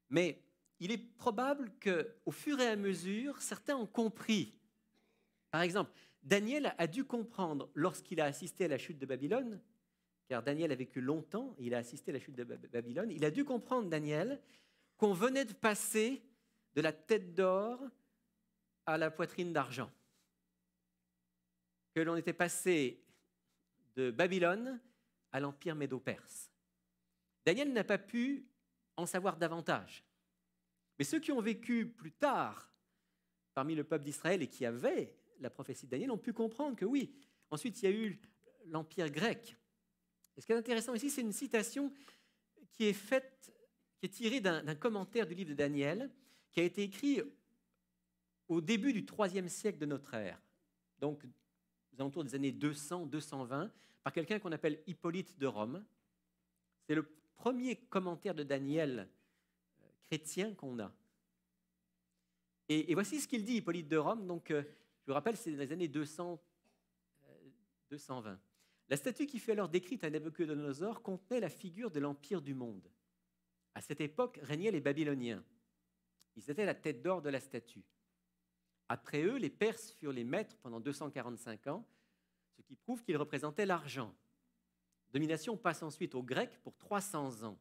Mais il est probable qu'au fur et à mesure, certains ont compris. Par exemple, Daniel a dû comprendre, lorsqu'il a assisté à la chute de Babylone, car Daniel a vécu longtemps, il a assisté à la chute de Babylone. Il a dû comprendre, Daniel, qu'on venait de passer de la tête d'or à la poitrine d'argent, que l'on était passé de Babylone à l'empire médo-perse. Daniel n'a pas pu en savoir davantage. Mais ceux qui ont vécu plus tard parmi le peuple d'Israël et qui avaient la prophétie de Daniel ont pu comprendre que oui, ensuite il y a eu l'empire grec. Et ce qui est intéressant ici, c'est une citation qui est tirée d'un commentaire du livre de Daniel, qui a été écrit au début du IIIe siècle de notre ère, donc aux alentours des années 200-220, par quelqu'un qu'on appelle Hippolyte de Rome. C'est le premier commentaire de Daniel chrétien qu'on a. Et voici ce qu'il dit, Hippolyte de Rome. Donc, je vous rappelle, c'est dans les années 200-220. La statue qui fut alors décrite à Nabuchodonosor contenait la figure de l'empire du monde. À cette époque régnaient les Babyloniens. Ils étaient la tête d'or de la statue. Après eux, les Perses furent les maîtres pendant 245 ans, ce qui prouve qu'ils représentaient l'argent. Domination passe ensuite aux Grecs pour 300 ans.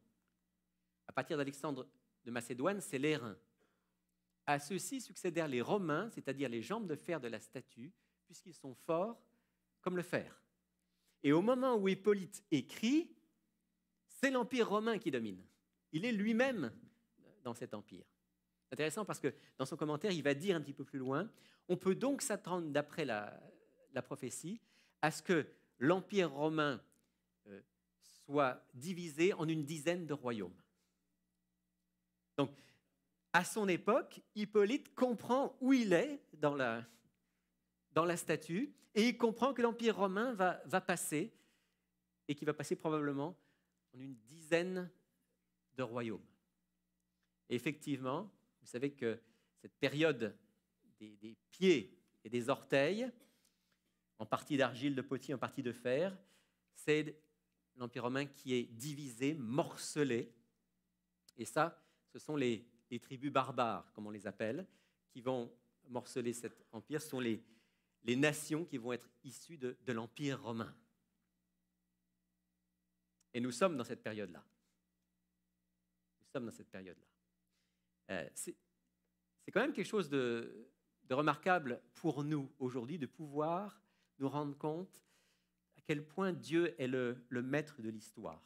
À partir d'Alexandre de Macédoine, c'est l'airain. À ceux-ci succédèrent les Romains, c'est-à-dire les jambes de fer de la statue, puisqu'ils sont forts comme le fer. Et au moment où Hippolyte écrit, c'est l'Empire romain qui domine. Il est lui-même dans cet empire. C'est intéressant parce que dans son commentaire, il va dire un petit peu plus loin, on peut donc s'attendre, d'après la prophétie, à ce que l'Empire romain soit divisé en une dizaine de royaumes. Donc, à son époque, Hippolyte comprend où il est dans la statue et il comprend que l'Empire romain va passer et qu'il va passer probablement en une dizaine de royaumes. Et effectivement, vous savez que cette période des pieds et des orteils, en partie d'argile, de potier, en partie de fer, c'est l'Empire romain qui est divisé, morcelé. Et ça, ce sont les tribus barbares, comme on les appelle, qui vont morceler cet empire. Ce sont les nations qui vont être issues de l'Empire romain. Et nous sommes dans cette période-là. Nous sommes dans cette période-là. C'est quand même quelque chose de remarquable pour nous aujourd'hui de pouvoir nous rendre compte à quel point Dieu est le maître de l'histoire,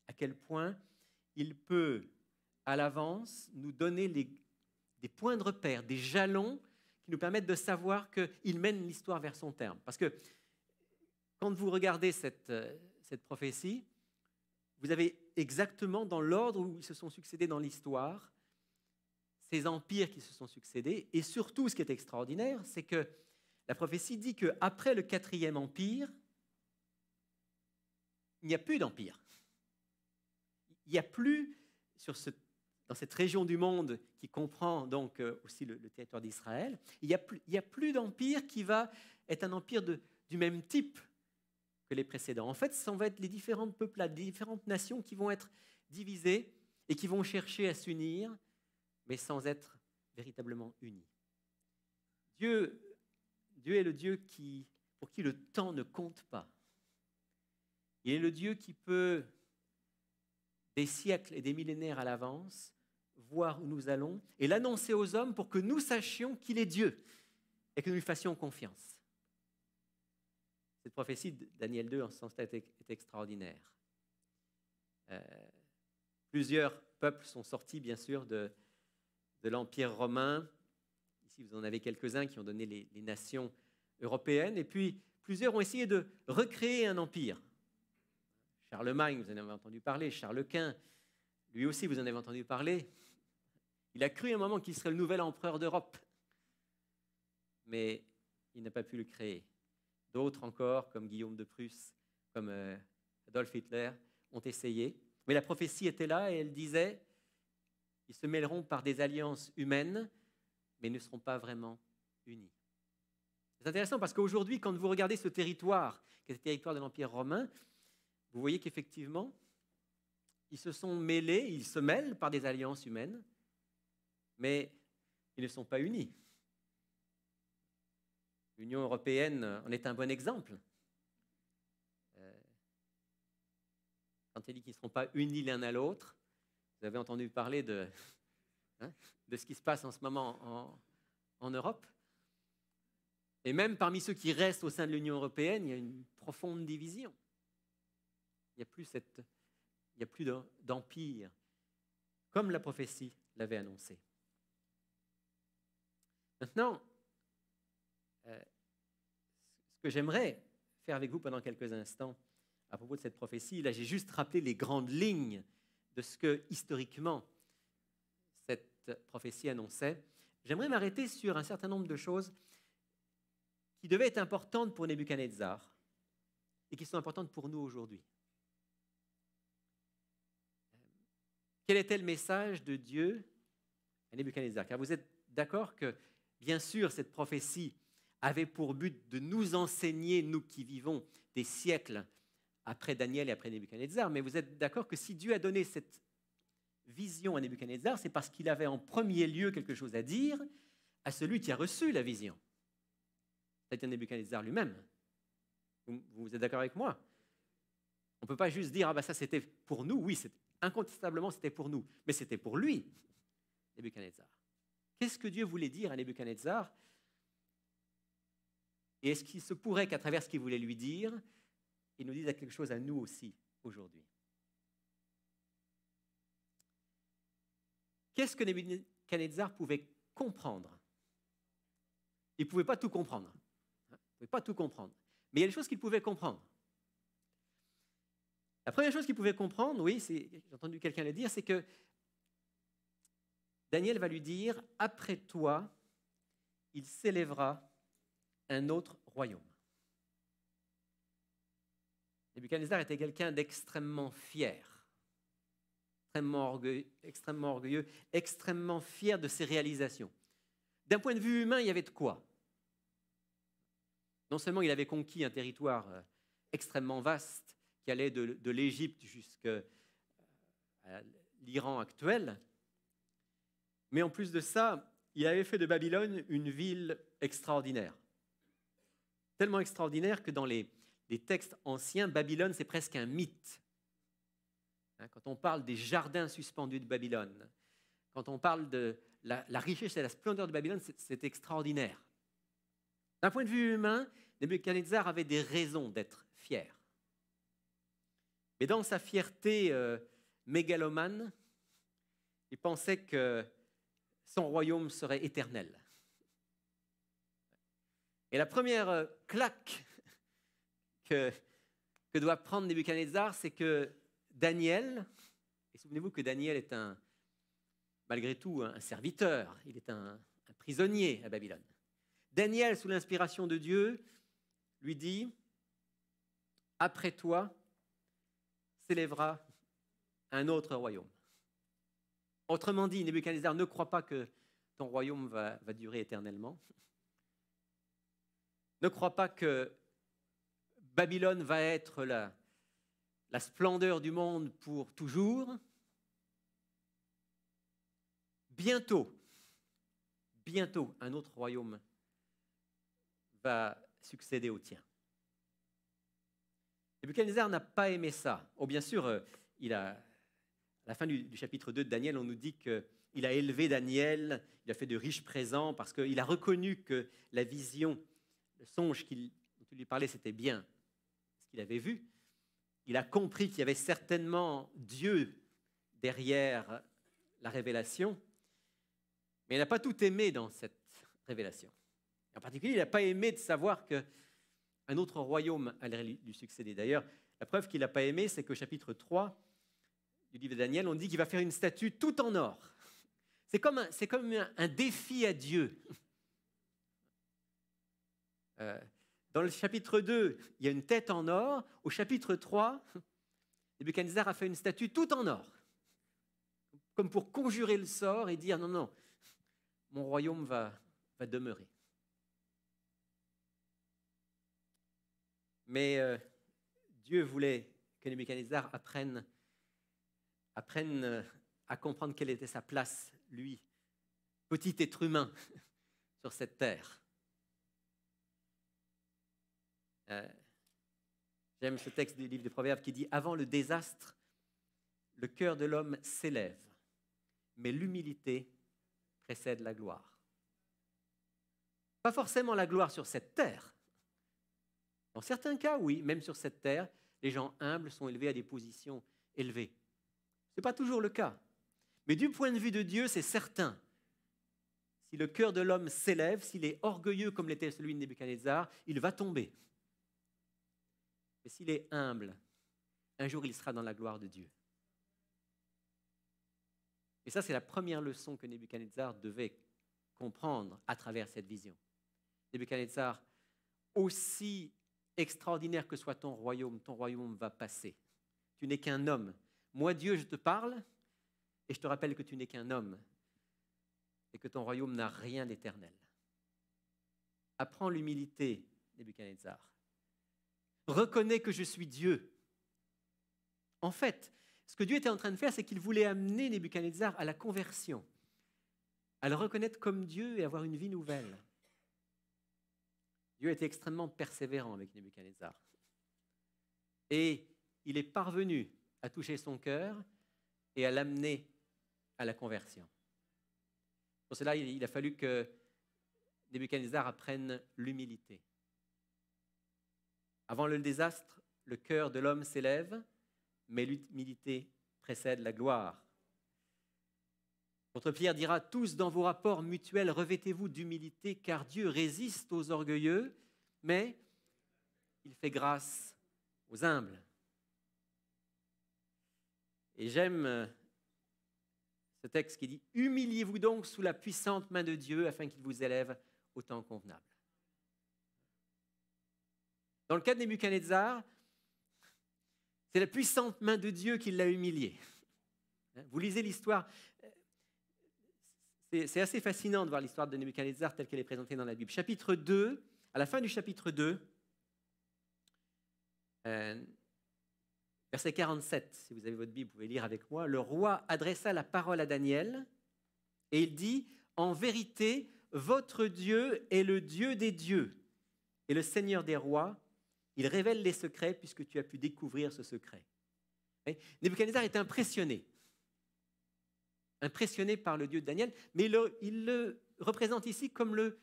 à quel point il peut à l'avance nous donner des points de repère, des jalons qui nous permettent de savoir qu'il mène l'histoire vers son terme. Parce que quand vous regardez cette prophétie, vous avez exactement dans l'ordre où ils se sont succédés dans l'histoire, ces empires qui se sont succédés. Et surtout, ce qui est extraordinaire, c'est que la prophétie dit qu'après le 4e empire, il n'y a plus d'empire. Il n'y a plus, dans cette région du monde qui comprend donc aussi le territoire d'Israël, il n'y a plus d'empire qui va être un empire du même type que les précédents. En fait, ça va être les différentes peuplades, les différentes nations qui vont être divisées et qui vont chercher à s'unir, mais sans être véritablement unis. Dieu est le Dieu pour qui le temps ne compte pas. Il est le Dieu qui peut, des siècles et des millénaires à l'avance, voir où nous allons et l'annoncer aux hommes pour que nous sachions qu'il est Dieu et que nous lui fassions confiance. Cette prophétie de Daniel 2, en ce sens-là, est extraordinaire. Plusieurs peuples sont sortis, bien sûr, de l'Empire romain. Ici, vous en avez quelques-uns qui ont donné les nations européennes. Et puis, plusieurs ont essayé de recréer un empire. Charlemagne, vous en avez entendu parler. Charles Quint, lui aussi, vous en avez entendu parler. Il a cru à un moment qu'il serait le nouvel empereur d'Europe. Mais il n'a pas pu le créer. D'autres encore, comme Guillaume de Prusse, comme Adolf Hitler, ont essayé. Mais la prophétie était là et elle disait, ils se mêleront par des alliances humaines, mais ne seront pas vraiment unis. C'est intéressant parce qu'aujourd'hui, quand vous regardez ce territoire, qui est le territoire de l'Empire romain, vous voyez qu'effectivement, ils se sont mêlés, ils se mêlent par des alliances humaines, mais ils ne sont pas unis. L'Union européenne en est un bon exemple. quand il dit qu'ils ne seront pas unis l'un à l'autre. Vous avez entendu parler de ce qui se passe en ce moment en Europe. Et même parmi ceux qui restent au sein de l'Union européenne, il y a une profonde division. Il n'y a plus d'empire, comme la prophétie l'avait annoncé. Maintenant, ce que j'aimerais faire avec vous pendant quelques instants à propos de cette prophétie, là j'ai juste rappelé les grandes lignes de ce que, historiquement, cette prophétie annonçait. J'aimerais m'arrêter sur un certain nombre de choses qui devaient être importantes pour Nebuchadnezzar et qui sont importantes pour nous aujourd'hui. Quel était le message de Dieu à Nebuchadnezzar? Car vous êtes d'accord que, bien sûr, cette prophétie avait pour but de nous enseigner, nous qui vivons des siècles après Daniel et après Nebuchadnezzar, mais vous êtes d'accord que si Dieu a donné cette vision à Nebuchadnezzar, c'est parce qu'il avait en premier lieu quelque chose à dire à celui qui a reçu la vision. C'est-à-dire Nebuchadnezzar lui-même. Vous êtes d'accord avec moi? On ne peut pas juste dire, ah ben ça c'était pour nous. Oui, incontestablement c'était pour nous, mais c'était pour lui, Nebuchadnezzar. Qu'est-ce que Dieu voulait dire à Nebuchadnezzar? Et est-ce qu'il se pourrait qu'à travers ce qu'il voulait lui dire, il nous dise quelque chose à nous aussi aujourd'hui? Qu'est-ce que Nebuchadnezzar pouvait comprendre? Il ne pouvait pas tout comprendre. Il ne pouvait pas tout comprendre. Mais il y a des choses qu'il pouvait comprendre. La première chose qu'il pouvait comprendre, oui, j'ai entendu quelqu'un le dire, c'est que Daniel va lui dire, après toi, il s'élèvera un autre royaume. Nebuchadnezzar était quelqu'un d'extrêmement fier, extrêmement orgueilleux, extrêmement fier de ses réalisations. D'un point de vue humain, il y avait de quoi. Non seulement il avait conquis un territoire extrêmement vaste qui allait de l'Égypte jusqu'à l'Iran actuel, mais en plus de ça, il avait fait de Babylone une ville extraordinaire. Tellement extraordinaire que dans les textes anciens, Babylone, c'est presque un mythe. Quand on parle des jardins suspendus de Babylone, quand on parle de la richesse et la splendeur de Babylone, c'est extraordinaire. D'un point de vue humain, Nebuchadnezzar avait des raisons d'être fier. Mais dans sa fierté mégalomane, il pensait que son royaume serait éternel. Et la première claque que doit prendre Nebuchadnezzar, c'est que Daniel, et souvenez-vous que Daniel est malgré tout un serviteur, il est un prisonnier à Babylone. Daniel, sous l'inspiration de Dieu, lui dit, après toi s'élèvera un autre royaume. Autrement dit, Nebuchadnezzar, ne crois pas que ton royaume va durer éternellement. Ne crois pas que Babylone va être la splendeur du monde pour toujours. Bientôt, un autre royaume va succéder au tien. Nebuchadnezzar n'a pas aimé ça. Oh, bien sûr, à la fin du chapitre 2 de Daniel, on nous dit qu'il a élevé Daniel, il a fait de riches présents parce qu'il a reconnu que la vision, le songe dont il lui parlait, c'était bien ce qu'il avait vu. Il a compris qu'il y avait certainement Dieu derrière la révélation, mais il n'a pas tout aimé dans cette révélation. En particulier, il n'a pas aimé de savoir qu'un autre royaume allait lui succéder. D'ailleurs, la preuve qu'il n'a pas aimé, c'est qu'au chapitre 3 du livre de Daniel, on dit qu'il va faire une statue tout en or. C'est comme un défi à Dieu. Dans le chapitre 2, il y a une tête en or. Au chapitre 3, Nebuchadnezzar a fait une statue tout en or, comme pour conjurer le sort et dire non, mon royaume va demeurer. Mais Dieu voulait que Nebuchadnezzar apprenne à comprendre quelle était sa place, lui, petit être humain, sur cette terre. J'aime ce texte du livre des Proverbes qui dit « Avant le désastre, le cœur de l'homme s'élève, mais l'humilité précède la gloire. Pas forcément la gloire sur cette terre. Dans certains cas, oui, même sur cette terre, les gens humbles sont élevés à des positions élevées. Ce n'est pas toujours le cas. Mais du point de vue de Dieu, c'est certain. Si le cœur de l'homme s'élève, s'il est orgueilleux comme l'était celui de Nebuchadnezzar, il va tomber. Mais s'il est humble, un jour il sera dans la gloire de Dieu. Et ça, c'est la première leçon que Nebuchadnezzar devait comprendre à travers cette vision. Nebuchadnezzar, aussi extraordinaire que soit ton royaume va passer. Tu n'es qu'un homme. Moi, Dieu, je te parle et je te rappelle que tu n'es qu'un homme et que ton royaume n'a rien d'éternel. Apprends l'humilité, Nebuchadnezzar. Reconnais que je suis Dieu. En fait, ce que Dieu était en train de faire, c'est qu'il voulait amener Nebuchadnezzar à la conversion, à le reconnaître comme Dieu et avoir une vie nouvelle. Dieu était extrêmement persévérant avec Nebuchadnezzar. Et il est parvenu à toucher son cœur et à l'amener à la conversion. Pour cela, il a fallu que Nebuchadnezzar apprenne l'humilité. Avant le désastre, le cœur de l'homme s'élève, mais l'humilité précède la gloire. Votre Pierre dira, tous dans vos rapports mutuels, revêtez-vous d'humilité, car Dieu résiste aux orgueilleux, mais il fait grâce aux humbles. Et j'aime ce texte qui dit, humiliez-vous donc sous la puissante main de Dieu, afin qu'il vous élève au temps convenable. Dans le cas de Nebuchadnezzar, c'est la puissante main de Dieu qui l'a humilié. Vous lisez l'histoire, c'est assez fascinant de voir l'histoire de Nebuchadnezzar telle qu'elle est présentée dans la Bible. Chapitre 2, à la fin du chapitre 2, verset 47, si vous avez votre Bible, vous pouvez lire avec moi. Le roi adressa la parole à Daniel et il dit, en vérité, votre Dieu est le Dieu des dieux et le Seigneur des rois. Il révèle les secrets puisque tu as pu découvrir ce secret. Nebuchadnezzar est impressionné par le Dieu de Daniel, mais il le représente ici comme le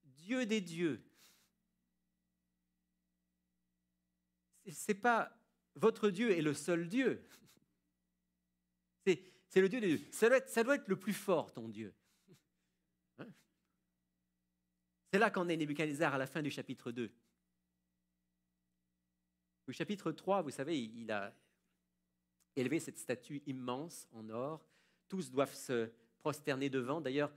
Dieu des dieux. Ce n'est pas votre Dieu est le seul Dieu. C'est le Dieu des dieux. Ça doit être le plus fort, ton Dieu. C'est là qu'en est Nebuchadnezzar à la fin du chapitre 2. Au chapitre 3, vous savez, il a élevé cette statue immense en or. Tous doivent se prosterner devant. D'ailleurs,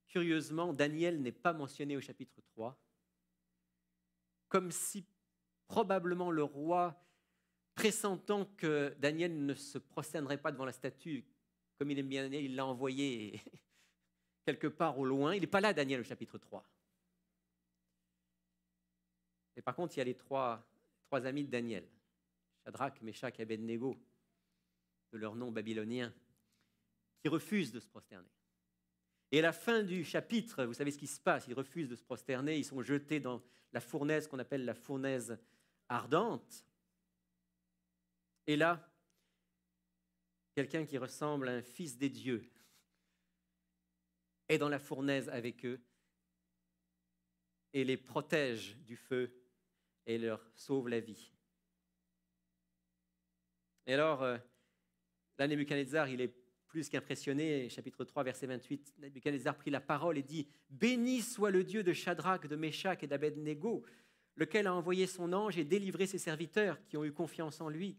curieusement, Daniel n'est pas mentionné au chapitre 3. Comme si probablement le roi, pressentant que Daniel ne se prosternerait pas devant la statue, comme il aime bien Daniel, il l'a envoyé quelque part au loin. Il n'est pas là, Daniel, au chapitre 3. Et par contre, il y a les trois amis de Daniel, Shadrach, Meshach et Abednego, de leur nom babylonien, qui refusent de se prosterner. Et à la fin du chapitre, vous savez ce qui se passe, ils refusent de se prosterner, ils sont jetés dans la fournaise qu'on appelle la fournaise ardente. Et là, quelqu'un qui ressemble à un fils des dieux est dans la fournaise avec eux et les protège du feu et leur sauve la vie. Et alors, là, Nebuchadnezzar, il est plus qu'impressionné. Chapitre 3, verset 28, Nebuchadnezzar prit la parole et dit « Béni soit le Dieu de Shadrach, de Meshach et d'Abednego, lequel a envoyé son ange et délivré ses serviteurs qui ont eu confiance en lui,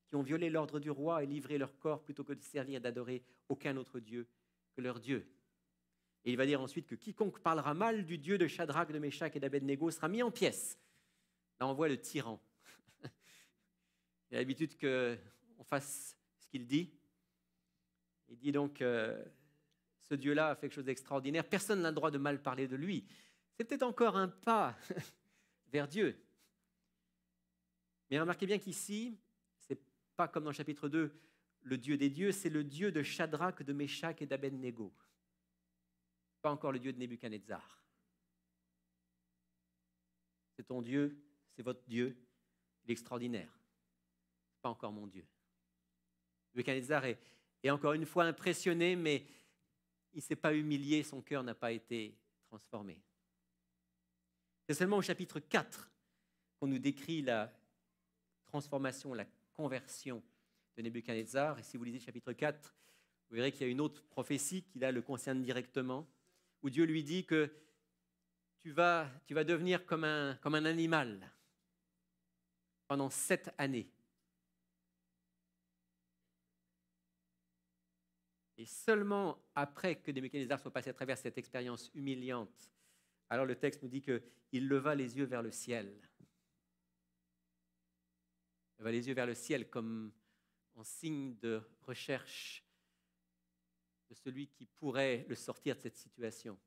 qui ont violé l'ordre du roi et livré leur corps plutôt que de servir et d'adorer aucun autre Dieu que leur Dieu. » Et il va dire ensuite que quiconque parlera mal du Dieu de Shadrach, de Meshach et d'Abednego sera mis en pièces. Là, on voit le tyran. Il a l'habitude qu'on fasse ce qu'il dit. Il dit donc, ce Dieu-là a fait quelque chose d'extraordinaire. Personne n'a le droit de mal parler de lui. C'est peut-être encore un pas vers Dieu. Mais remarquez bien qu'ici, ce n'est pas comme dans le chapitre 2, le Dieu des dieux, c'est le Dieu de Shadrach, de Meshach et d'Abednego. Pas encore le Dieu de Nebuchadnezzar. C'est ton Dieu, c'est votre Dieu, il est extraordinaire. Pas encore mon Dieu. Nebuchadnezzar est encore une fois impressionné, mais il ne s'est pas humilié, son cœur n'a pas été transformé. C'est seulement au chapitre 4 qu'on nous décrit la transformation, la conversion de Nebuchadnezzar. Et si vous lisez le chapitre 4, vous verrez qu'il y a une autre prophétie qui là le concerne directement, où Dieu lui dit que tu vas devenir comme un animal pendant 7 années. Et seulement après que Nebuchadnezzar soit passé à travers cette expérience humiliante, alors le texte nous dit qu'il leva les yeux vers le ciel. Il leva les yeux vers le ciel comme en signe de recherche de celui qui pourrait le sortir de cette situation.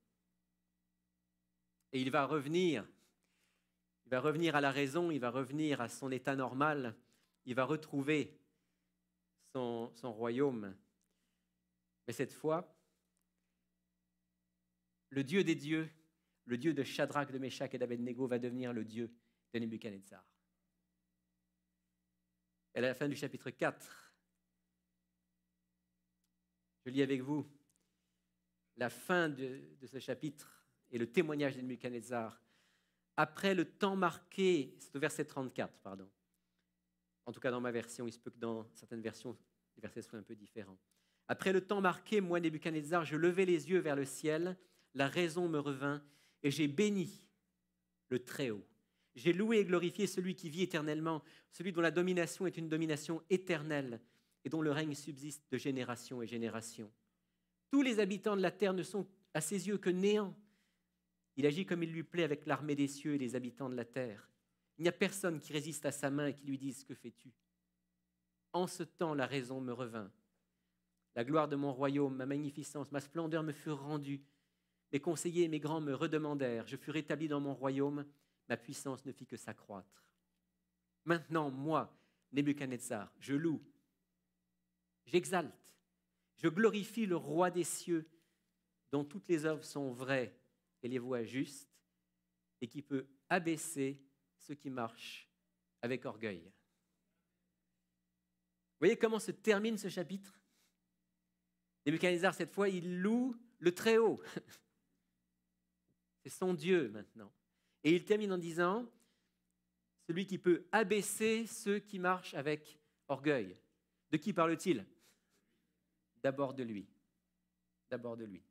Et il va revenir à la raison, il va revenir à son état normal, il va retrouver son royaume. Mais cette fois, le Dieu des dieux, le Dieu de Shadrach, de Meshach et d'Abednego va devenir le Dieu de Nebuchadnezzar. Et à la fin du chapitre 4, je lis avec vous la fin de ce chapitre et le témoignage de Nebuchadnezzar. Après le temps marqué, c'est au verset 34, pardon. En tout cas, dans ma version, il se peut que dans certaines versions, les versets soient un peu différents. Après le temps marqué, moi, Nebuchadnezzar, je levai les yeux vers le ciel, la raison me revint, et j'ai béni le Très-Haut. J'ai loué et glorifié celui qui vit éternellement, celui dont la domination est une domination éternelle et dont le règne subsiste de génération en génération. Tous les habitants de la terre ne sont à ses yeux que néant. Il agit comme il lui plaît avec l'armée des cieux et les habitants de la terre. Il n'y a personne qui résiste à sa main et qui lui dise « Que fais-tu » En ce temps, la raison me revint. La gloire de mon royaume, ma magnificence, ma splendeur me furent rendues. Mes conseillers et mes grands me redemandèrent. Je fus rétabli dans mon royaume. Ma puissance ne fit que s'accroître. Maintenant, moi, Nebuchadnezzar, je loue, j'exalte, je glorifie le roi des cieux, dont toutes les œuvres sont vraies et les voies justes, et qui peut abaisser ceux qui marchent avec orgueil. Vous voyez comment se termine ce chapitre ? Nebuchadnezzar, cette fois, il loue le Très-Haut. C'est son Dieu maintenant. Et il termine en disant, celui qui peut abaisser ceux qui marchent avec orgueil. De qui parle-t-il ? D'abord de lui. D'abord de lui.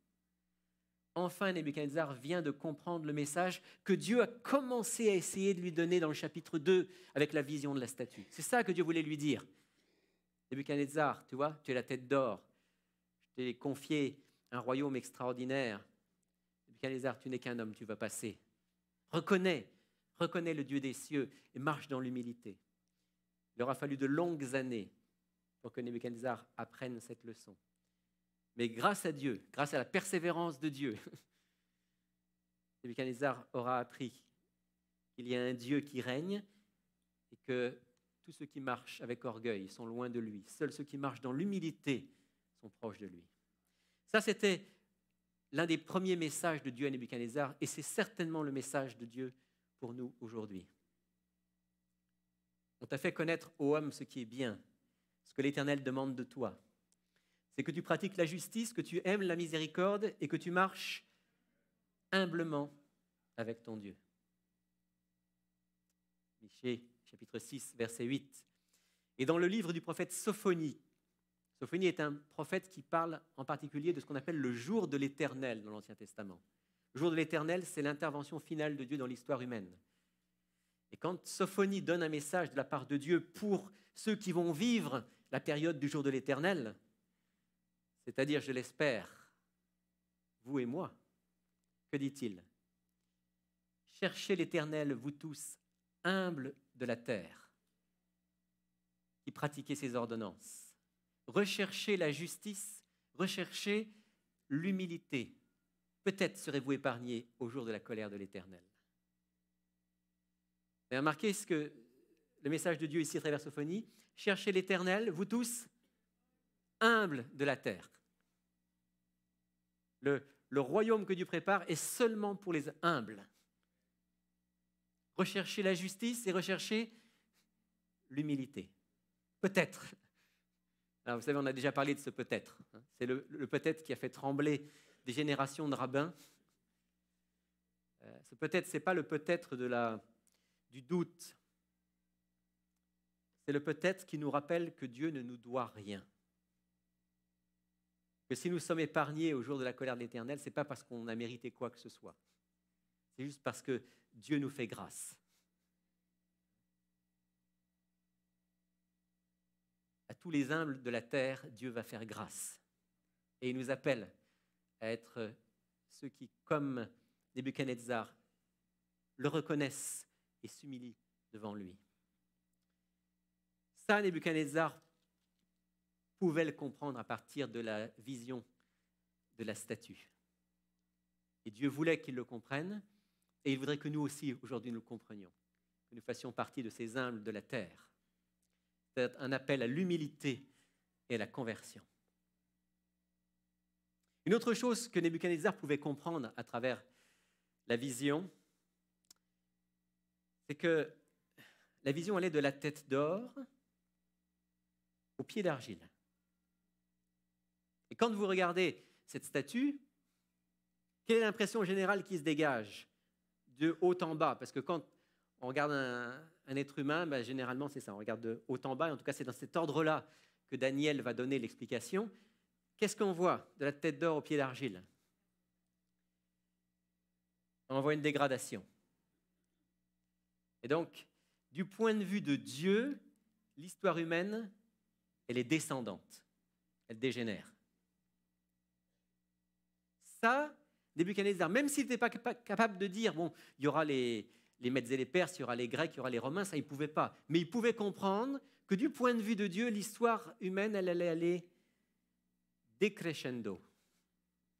Enfin, Nebuchadnezzar vient de comprendre le message que Dieu a commencé à essayer de lui donner dans le chapitre 2 avec la vision de la statue. C'est ça que Dieu voulait lui dire. Nebuchadnezzar, tu vois, tu es la tête d'or. Je t'ai confié un royaume extraordinaire. Nebuchadnezzar, tu n'es qu'un homme, tu vas passer. Reconnais le Dieu des cieux et marche dans l'humilité. Il aura fallu de longues années pour que Nebuchadnezzar apprenne cette leçon. Mais grâce à Dieu, grâce à la persévérance de Dieu, Nebuchadnezzar aura appris qu'il y a un Dieu qui règne et que tous ceux qui marchent avec orgueil sont loin de lui. Seuls ceux qui marchent dans l'humilité sont proches de lui. Ça, c'était l'un des premiers messages de Dieu à Nebuchadnezzar, et c'est certainement le message de Dieu pour nous aujourd'hui. On t'a fait connaître, ô homme, ce qui est bien, ce que l'Éternel demande de toi. C'est que tu pratiques la justice, que tu aimes la miséricorde et que tu marches humblement avec ton Dieu. Michée, chapitre 6, verset 8. Et dans le livre du prophète Sophonie, Sophonie est un prophète qui parle en particulier de ce qu'on appelle le jour de l'Éternel dans l'Ancien Testament. Le jour de l'Éternel, c'est l'intervention finale de Dieu dans l'histoire humaine. Et quand Sophonie donne un message de la part de Dieu pour ceux qui vont vivre la période du jour de l'Éternel, c'est-à-dire, je l'espère, vous et moi, que dit-il ? Cherchez l'Éternel, vous tous, humbles de la terre, qui pratiquez ses ordonnances. Recherchez la justice, recherchez l'humilité. Peut-être serez-vous épargnés au jour de la colère de l'Éternel. Vous avez remarqué ce que le message de Dieu ici à travers Sophonie ? Cherchez l'Éternel, vous tous, humbles de la terre. Le royaume que Dieu prépare est seulement pour les humbles. Recherchez la justice et recherchez l'humilité. Peut-être Alors, vous savez, on a déjà parlé de ce peut-être. C'est le peut-être qui a fait trembler des générations de rabbins. Ce peut-être, ce n'est pas le peut-être du doute. C'est le peut-être qui nous rappelle que Dieu ne nous doit rien. Que si nous sommes épargnés au jour de la colère de l'Éternel, ce n'est pas parce qu'on a mérité quoi que ce soit. C'est juste parce que Dieu nous fait grâce. À tous les humbles de la terre, Dieu va faire grâce. Et il nous appelle à être ceux qui, comme Nebuchadnezzar, le reconnaissent et s'humilient devant lui. Ça, Nebuchadnezzar pouvait le comprendre à partir de la vision de la statue. Et Dieu voulait qu'il le comprenne, et il voudrait que nous aussi, aujourd'hui, nous le comprenions, que nous fassions partie de ces humbles de la terre. C'est un appel à l'humilité et à la conversion. Une autre chose que Nebuchadnezzar pouvait comprendre à travers la vision, c'est que la vision allait de la tête d'or aux pieds d'argile. Et quand vous regardez cette statue, quelle est l'impression générale qui se dégage de haut en bas? Parce que quand on regarde un être humain, ben, généralement c'est ça, on regarde de haut en bas, et en tout cas c'est dans cet ordre-là que Daniel va donner l'explication. Qu'est-ce qu'on voit de la tête d'or aux pieds d'argile? On voit une dégradation. Et donc, du point de vue de Dieu, l'histoire humaine, elle est descendante, elle dégénère. Ça, Nebuchadnezzar, même s'il n'était pas capable de dire, bon, il y aura les Mèdes et les Perses, il y aura les Grecs, il y aura les Romains, ça il ne pouvait pas. Mais il pouvait comprendre que du point de vue de Dieu, l'histoire humaine, elle allait aller décrescendo,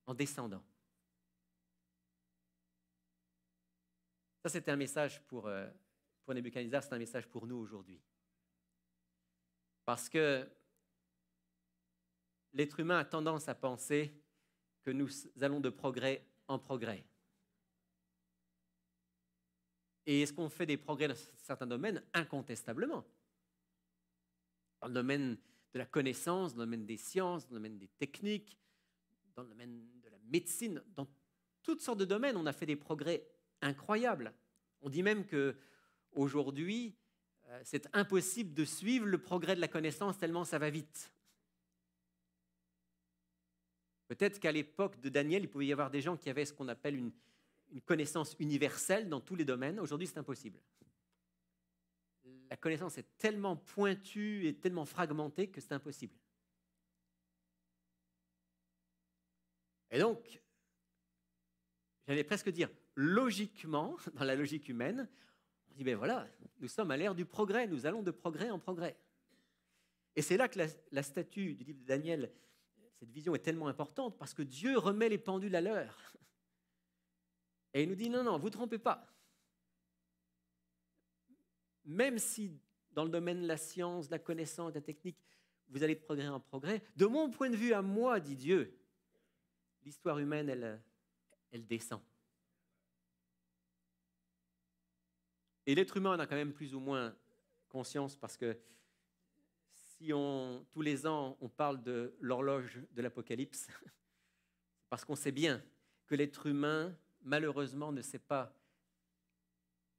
en descendant. Ça, c'était un message pour Nebuchadnezzar, c'est un message pour nous aujourd'hui. Parce que l'être humain a tendance à penser que nous allons de progrès en progrès. Et est-ce qu'on fait des progrès dans certains domaines? Incontestablement. Dans le domaine de la connaissance, dans le domaine des sciences, dans le domaine des techniques, dans le domaine de la médecine, dans toutes sortes de domaines, on a fait des progrès incroyables. On dit même qu'aujourd'hui, c'est impossible de suivre le progrès de la connaissance tellement ça va vite. Peut-être qu'à l'époque de Daniel, il pouvait y avoir des gens qui avaient ce qu'on appelle une connaissance universelle dans tous les domaines. Aujourd'hui, c'est impossible. La connaissance est tellement pointue et tellement fragmentée que c'est impossible. Et donc, j'allais presque dire, logiquement, dans la logique humaine, on dit, ben voilà, nous sommes à l'ère du progrès, nous allons de progrès en progrès. Et c'est là que la statue du livre de Daniel, cette vision est tellement importante, parce que Dieu remet les pendules à l'heure. Et il nous dit, non, non, vous ne trompez pas. Même si dans le domaine de la science, de la connaissance, de la technique, vous allez de progrès en progrès, de mon point de vue à moi, dit Dieu, l'histoire humaine, elle descend. Et l'être humain en a quand même plus ou moins conscience, parce que si tous les ans on parle de l'horloge de l'Apocalypse, c'est parce qu'on sait bien que l'être humain, malheureusement, ne sait pas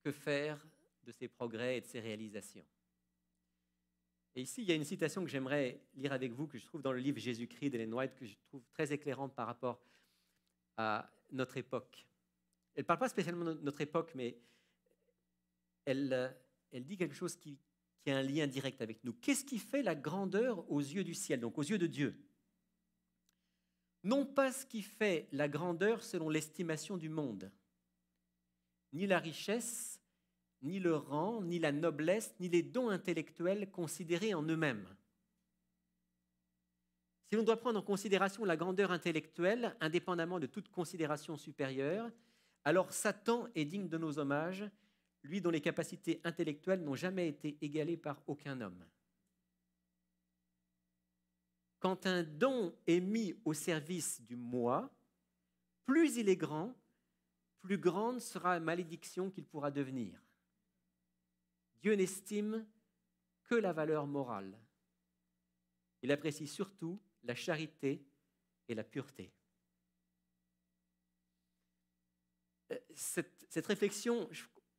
que faire de ses progrès et de ses réalisations. Et ici, il y a une citation que j'aimerais lire avec vous, que je trouve dans le livre Jésus-Christ d'Ellen White, que je trouve très éclairante par rapport à notre époque. Elle ne parle pas spécialement de notre époque, mais elle dit quelque chose qui a un lien direct avec nous. Qu'est-ce qui fait la grandeur aux yeux du ciel, donc aux yeux de Dieu? Non pas ce qui fait la grandeur selon l'estimation du monde, ni la richesse, ni le rang, ni la noblesse, ni les dons intellectuels considérés en eux-mêmes. Si l'on doit prendre en considération la grandeur intellectuelle, indépendamment de toute considération supérieure, alors Satan est digne de nos hommages, lui dont les capacités intellectuelles n'ont jamais été égalées par aucun homme. Quand un don est mis au service du moi, plus il est grand, plus grande sera la malédiction qu'il pourra devenir. Dieu n'estime que la valeur morale. Il apprécie surtout la charité et la pureté. Cette réflexion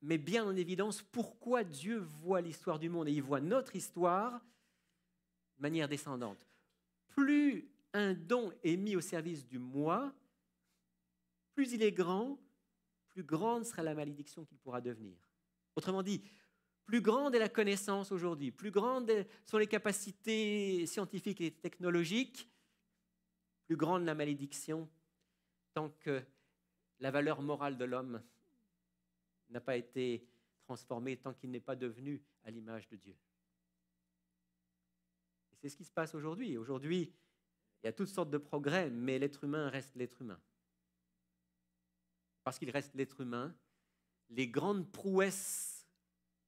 met bien en évidence pourquoi Dieu voit l'histoire du monde et il voit notre histoire de manière descendante. Plus un don est mis au service du moi, plus il est grand, plus grande sera la malédiction qu'il pourra devenir. Autrement dit, plus grande est la connaissance aujourd'hui, plus grandes sont les capacités scientifiques et technologiques, plus grande la malédiction tant que la valeur morale de l'homme n'a pas été transformée, tant qu'il n'est pas devenu à l'image de Dieu. Et c'est ce qui se passe aujourd'hui. Aujourd'hui, il y a toutes sortes de progrès, mais l'être humain reste l'être humain. Parce qu'il reste l'être humain, les grandes prouesses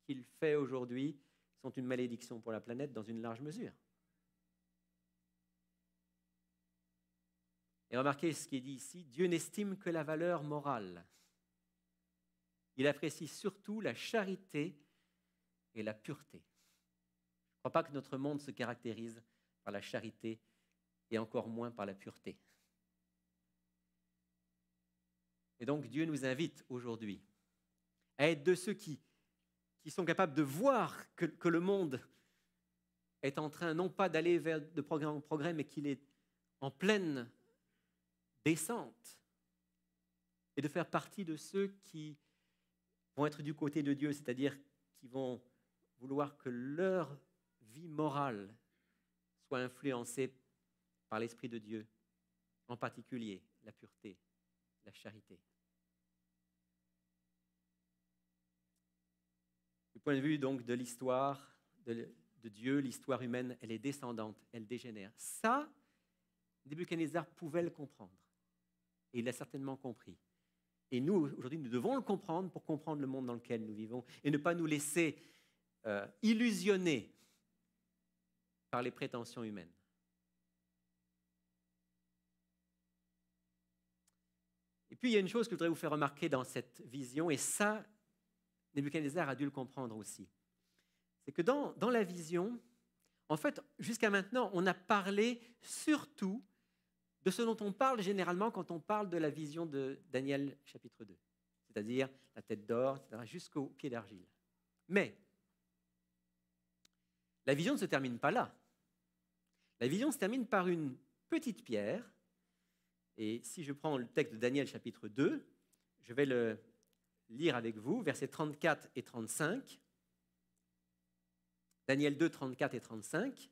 qu'il fait aujourd'hui sont une malédiction pour la planète dans une large mesure. Et remarquez ce qui est dit ici, Dieu n'estime que la valeur morale. Il apprécie surtout la charité et la pureté. Je ne crois pas que notre monde se caractérise par la charité et encore moins par la pureté. Et donc Dieu nous invite aujourd'hui à être de ceux qui sont capables de voir que le monde est en train non pas d'aller vers de progrès en progrès, mais qu'il est en pleine descente, et de faire partie de ceux qui vont être du côté de Dieu, c'est-à-dire qui vont vouloir que leur vie morale soit influencée par l'Esprit de Dieu, en particulier la pureté, la charité. Du point de vue donc de l'histoire de Dieu, l'histoire humaine, elle est descendante, elle dégénère. Ça, Nebuchadnezzar pouvait le comprendre. Et il l'a certainement compris. Et nous, aujourd'hui, nous devons le comprendre pour comprendre le monde dans lequel nous vivons et ne pas nous laisser illusionner par les prétentions humaines. Et puis, il y a une chose que je voudrais vous faire remarquer dans cette vision, et ça, Nebuchadnezzar a dû le comprendre aussi. C'est que dans la vision, en fait, jusqu'à maintenant, on a parlé surtout de ce dont on parle généralement quand on parle de la vision de Daniel chapitre 2, c'est-à-dire la tête d'or, etc., jusqu'au pied d'argile. Mais la vision ne se termine pas là. La vision se termine par une petite pierre, et si je prends le texte de Daniel chapitre 2, je vais le lire avec vous, versets 34 et 35. Daniel 2, 34 et 35.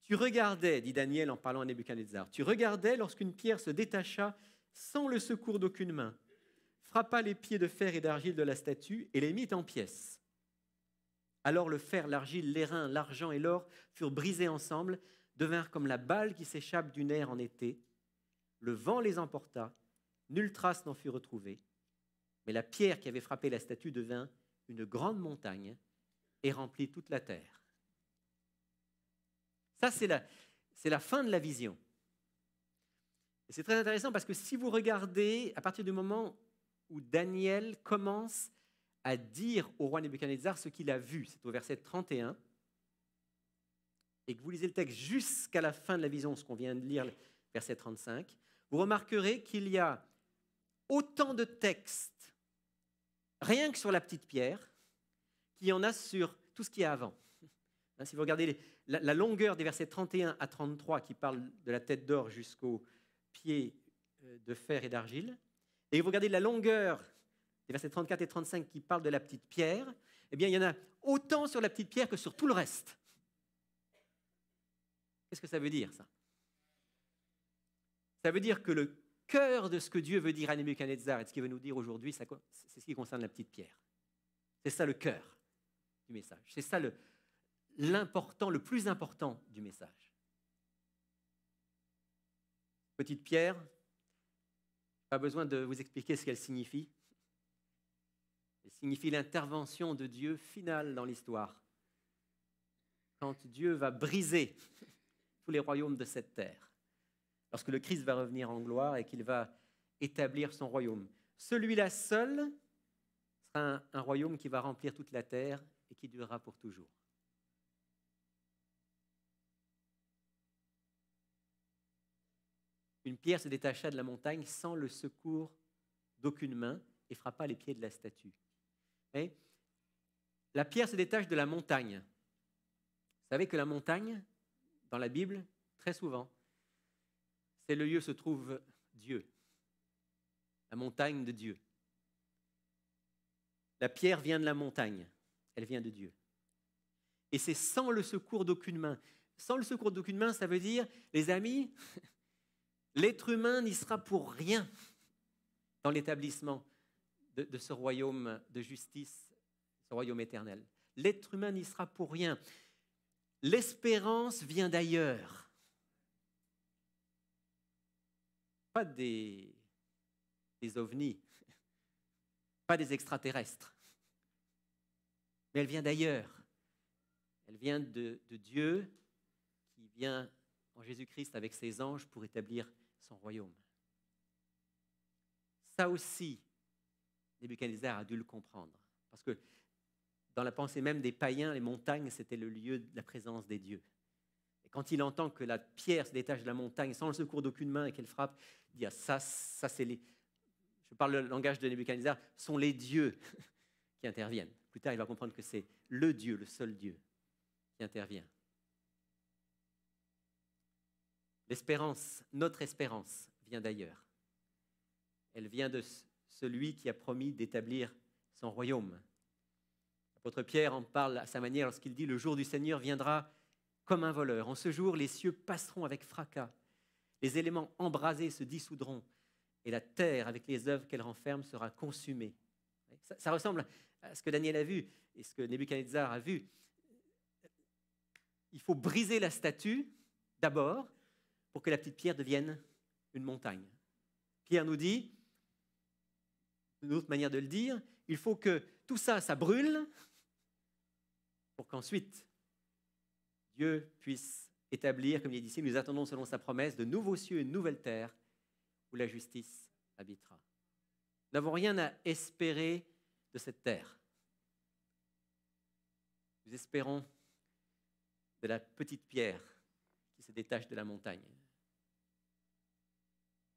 Tu regardais, dit Daniel en parlant à Nebuchadnezzar, tu regardais lorsqu'une pierre se détacha sans le secours d'aucune main, frappa les pieds de fer et d'argile de la statue et les mit en pièces. Alors le fer, l'argile, l'airain, l'argent et l'or furent brisés ensemble, devinrent comme la balle qui s'échappe du nerf en été. Le vent les emporta, nulle trace n'en fut retrouvée. Mais la pierre qui avait frappé la statue devint une grande montagne et remplit toute la terre. Ça, c'est la fin de la vision. Et c'est très intéressant parce que si vous regardez, à partir du moment où Daniel commence à dire au roi Nebuchadnezzar ce qu'il a vu, c'est au verset 31, et que vous lisez le texte jusqu'à la fin de la vision, ce qu'on vient de lire, verset 35, vous remarquerez qu'il y a autant de textes, rien que sur la petite pierre, qu'il y en a sur tout ce qui est avant. Si vous regardez la longueur des versets 31 à 33 qui parlent de la tête d'or jusqu'aux pieds de fer et d'argile, et vous regardez la longueur des versets 34 et 35 qui parlent de la petite pierre, eh bien, il y en a autant sur la petite pierre que sur tout le reste. Qu'est-ce que ça veut dire, ça? Ça veut dire que le cœur de ce que Dieu veut dire à Nebuchadnezzar et de ce qu'il veut nous dire aujourd'hui, c'est ce qui concerne la petite pierre. C'est ça le cœur du message. C'est ça l'important, le plus important du message. Petite pierre, pas besoin de vous expliquer ce qu'elle signifie. Elle signifie l'intervention de Dieu finale dans l'histoire. Quand Dieu va briser tous les royaumes de cette terre. Lorsque le Christ va revenir en gloire et qu'il va établir son royaume. Celui-là seul sera un royaume qui va remplir toute la terre et qui durera pour toujours. Une pierre se détacha de la montagne sans le secours d'aucune main et frappa les pieds de la statue. Et la pierre se détache de la montagne. Vous savez que la montagne, dans la Bible, très souvent, c'est le lieu où se trouve Dieu, la montagne de Dieu. La pierre vient de la montagne, elle vient de Dieu. Et c'est sans le secours d'aucune main. Sans le secours d'aucune main, ça veut dire, les amis, l'être humain n'y sera pour rien dans l'établissement de ce royaume de justice, ce royaume éternel. L'être humain n'y sera pour rien. L'espérance vient d'ailleurs. Pas des ovnis, pas des extraterrestres, mais elle vient d'ailleurs. Elle vient de Dieu qui vient en Jésus-Christ avec ses anges pour établir son royaume. Ça aussi, Nebuchadnezzar a dû le comprendre. Parce que dans la pensée même des païens, les montagnes, c'était le lieu de la présence des dieux. Et quand il entend que la pierre se détache de la montagne sans le secours d'aucune main et qu'elle frappe, il dit, ah, ça c'est les... Je parle le langage de Nebuchadnezzar, sont les dieux qui interviennent. Plus tard, il va comprendre que c'est le Dieu, le seul Dieu qui intervient. L'espérance, notre espérance, vient d'ailleurs. Elle vient de celui qui a promis d'établir son royaume. L'apôtre Pierre en parle à sa manière lorsqu'il dit « Le jour du Seigneur viendra comme un voleur. En ce jour, les cieux passeront avec fracas. Les éléments embrasés se dissoudront et la terre, avec les œuvres qu'elle renferme, sera consumée. » Ça ressemble à ce que Daniel a vu et ce que Nebuchadnezzar a vu. Il faut briser la statue d'abord pour que la petite pierre devienne une montagne. Pierre nous dit, une autre manière de le dire, il faut que tout ça, ça brûle pour qu'ensuite Dieu puisse établir, comme il est dit ici, nous attendons selon sa promesse, de nouveaux cieux et une nouvelle terre où la justice habitera. Nous n'avons rien à espérer de cette terre. Nous espérons de la petite pierre qui se détache de la montagne.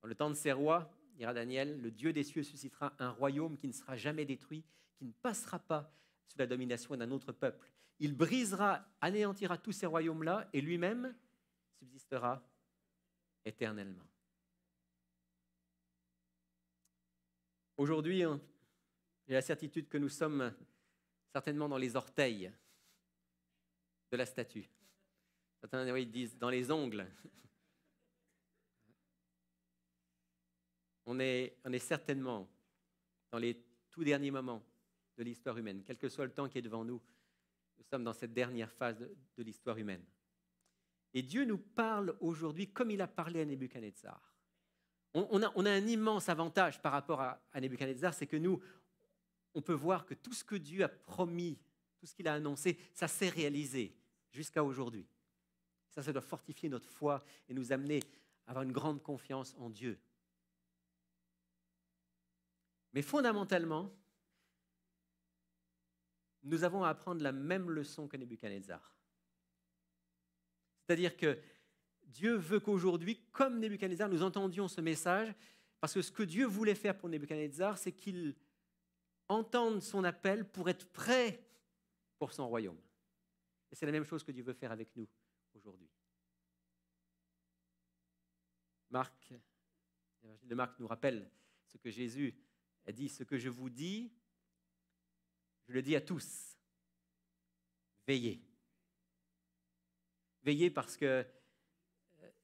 Dans le temps de ces rois, dira Daniel, le Dieu des cieux suscitera un royaume qui ne sera jamais détruit, qui ne passera pas sous la domination d'un autre peuple. Il brisera, anéantira tous ces royaumes-là et lui-même subsistera éternellement. Aujourd'hui, j'ai la certitude que nous sommes certainement dans les orteils de la statue. Certains oui, disent dans les ongles. On est certainement dans les tout derniers moments de l'histoire humaine. Quel que soit le temps qui est devant nous, nous sommes dans cette dernière phase de l'histoire humaine. Et Dieu nous parle aujourd'hui comme il a parlé à Nebuchadnezzar. On a un immense avantage par rapport à Nebuchadnezzar, c'est que nous, on peut voir que tout ce que Dieu a promis, tout ce qu'il a annoncé, ça s'est réalisé jusqu'à aujourd'hui. Ça doit fortifier notre foi et nous amener à avoir une grande confiance en Dieu. Mais fondamentalement, nous avons à apprendre la même leçon que Nebuchadnezzar. C'est-à-dire que Dieu veut qu'aujourd'hui, comme Nebuchadnezzar, nous entendions ce message, parce que ce que Dieu voulait faire pour Nebuchadnezzar, c'est qu'il entende son appel pour être prêt pour son royaume. Et c'est la même chose que Dieu veut faire avec nous aujourd'hui. L'évangile de Marc nous rappelle ce que Jésus a dit, ce que je vous dis, je le dis à tous. Veillez. Veillez parce que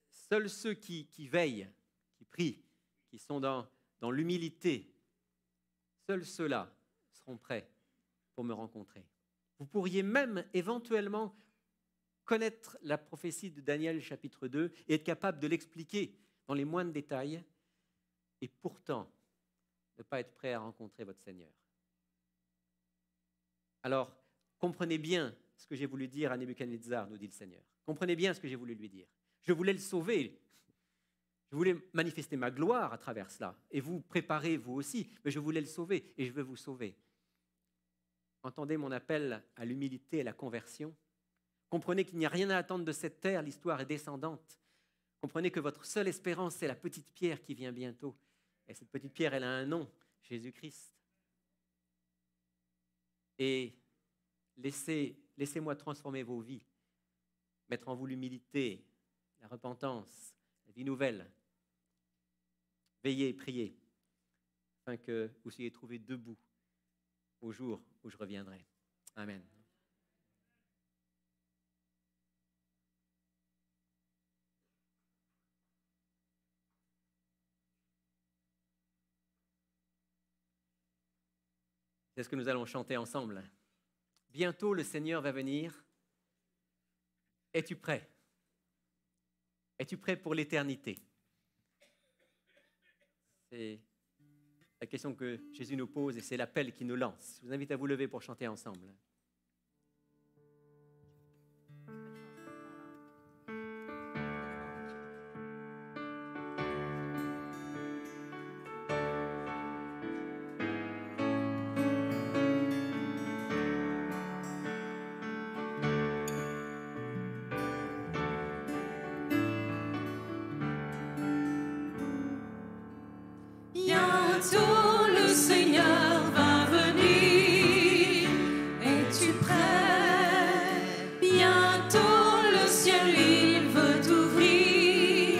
seuls ceux qui veillent, qui prient, qui sont dans l'humilité, seuls ceux-là seront prêts pour me rencontrer. Vous pourriez même éventuellement connaître la prophétie de Daniel chapitre 2 et être capable de l'expliquer dans les moindres détails et pourtant ne pas être prêt à rencontrer votre Seigneur. Alors, comprenez bien ce que j'ai voulu dire à Nebuchadnezzar, nous dit le Seigneur. Comprenez bien ce que j'ai voulu lui dire. Je voulais le sauver. Je voulais manifester ma gloire à travers cela. Et vous préparez, vous aussi, mais je voulais le sauver et je veux vous sauver. Entendez mon appel à l'humilité et à la conversion. Comprenez qu'il n'y a rien à attendre de cette terre, l'histoire est descendante. Comprenez que votre seule espérance, c'est la petite pierre qui vient bientôt. Et cette petite pierre, elle a un nom, Jésus-Christ. Et laissez-moi transformer vos vies, mettre en vous l'humilité, la repentance, la vie nouvelle. Veillez et priez, afin que vous soyez trouvés debout au jour où je reviendrai. Amen. C'est ce que nous allons chanter ensemble. Bientôt le Seigneur va venir. Es-tu prêt? Es-tu prêt pour l'éternité? C'est la question que Jésus nous pose et c'est l'appel qu'il nous lance. Je vous invite à vous lever pour chanter ensemble. Bientôt le Seigneur va venir. Es-tu prêt? Bientôt le ciel il veut t'ouvrir.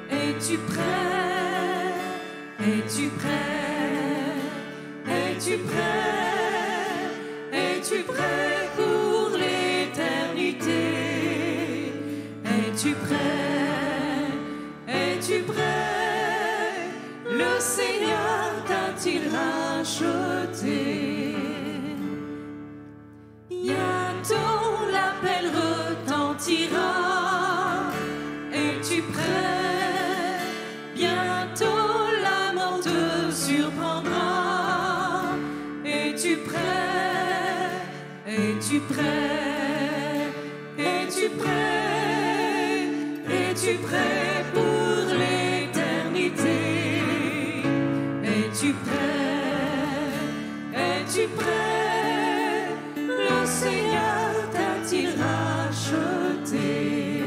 Es-tu prêt? Es-tu prêt? Es-tu prêt? Es-tu prêt pour l'éternité? Es-tu prêt? Es-tu prêt? Le Seigneur t'a-t-il racheté? Bientôt l'appel retentira. Es-tu prêt? Bientôt la mort te surprendra. Es-tu prêt? Es-tu prêt? Es-tu prêt? Es-tu prêt pour l'éternité? Es-tu prêt? Es-tu prêt? Le Seigneur t'a-t-il racheté?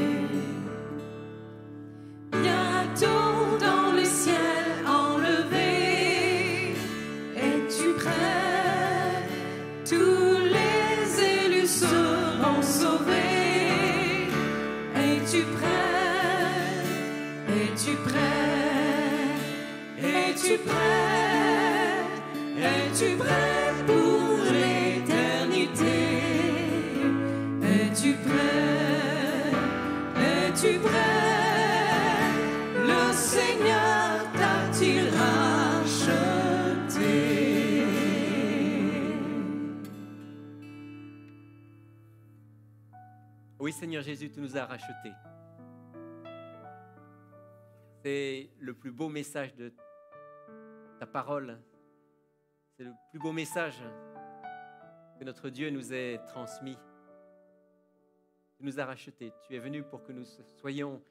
Bientôt dans les ciels enlevés. Es-tu prêt? Tous les élus seront sauvés. Es-tu prêt? Es-tu prêt? Es-tu prêt? Es-tu prêt pour l'éternité? Es-tu prêt? Es-tu prêt? Le Seigneur t'a-t-il racheté? Oui, Seigneur Jésus, tu nous as rachetés. C'est le plus beau message de ta parole. C'est le plus beau message que notre Dieu nous ait transmis. Tu nous as rachetés. Tu es venu pour que nous soyons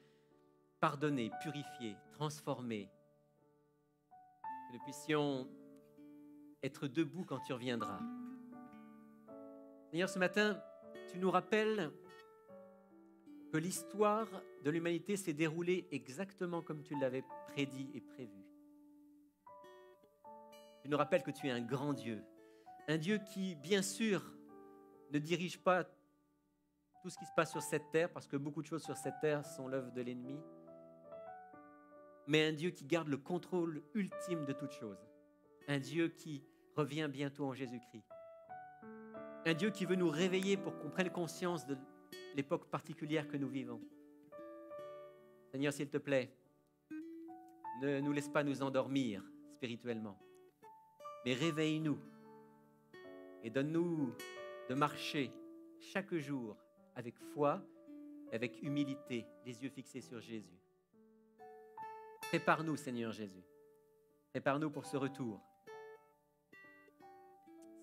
pardonnés, purifiés, transformés. Que nous puissions être debout quand tu reviendras. Seigneur, ce matin, tu nous rappelles que l'histoire de l'humanité s'est déroulée exactement comme tu l'avais prédit et prévu. Tu nous rappelles que tu es un grand Dieu, un Dieu qui, bien sûr, ne dirige pas tout ce qui se passe sur cette terre, parce que beaucoup de choses sur cette terre sont l'œuvre de l'ennemi, mais un Dieu qui garde le contrôle ultime de toutes choses, un Dieu qui revient bientôt en Jésus-Christ, un Dieu qui veut nous réveiller pour qu'on prenne conscience de l'époque particulière que nous vivons. Seigneur, s'il te plaît, ne nous laisse pas nous endormir spirituellement, mais réveille-nous et donne-nous de marcher chaque jour avec foi, avec humilité, les yeux fixés sur Jésus. Prépare-nous, Seigneur Jésus. Prépare-nous pour ce retour.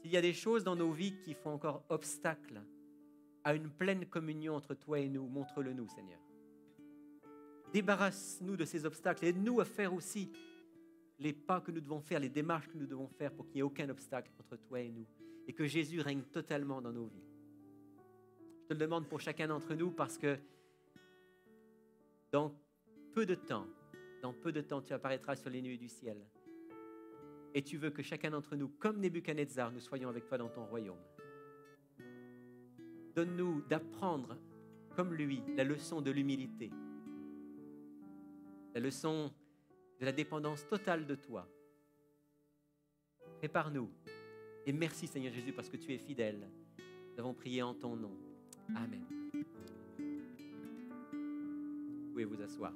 S'il y a des choses dans nos vies qui font encore obstacle à une pleine communion entre toi et nous, montre-le nous, Seigneur. Débarrasse-nous de ces obstacles. Aide-nous à faire aussi les pas que nous devons faire, les démarches que nous devons faire pour qu'il n'y ait aucun obstacle entre toi et nous et que Jésus règne totalement dans nos vies. Je te le demande pour chacun d'entre nous parce que dans peu de temps, tu apparaîtras sur les nuées du ciel. Et tu veux que chacun d'entre nous, comme Nebuchadnezzar, nous soyons avec toi dans ton royaume. Donne-nous d'apprendre, comme lui, la leçon de l'humilité, la leçon de la dépendance totale de toi. Prépare-nous. Et merci Seigneur Jésus parce que tu es fidèle. Nous avons prié en ton nom. Amen. Vous pouvez vous asseoir.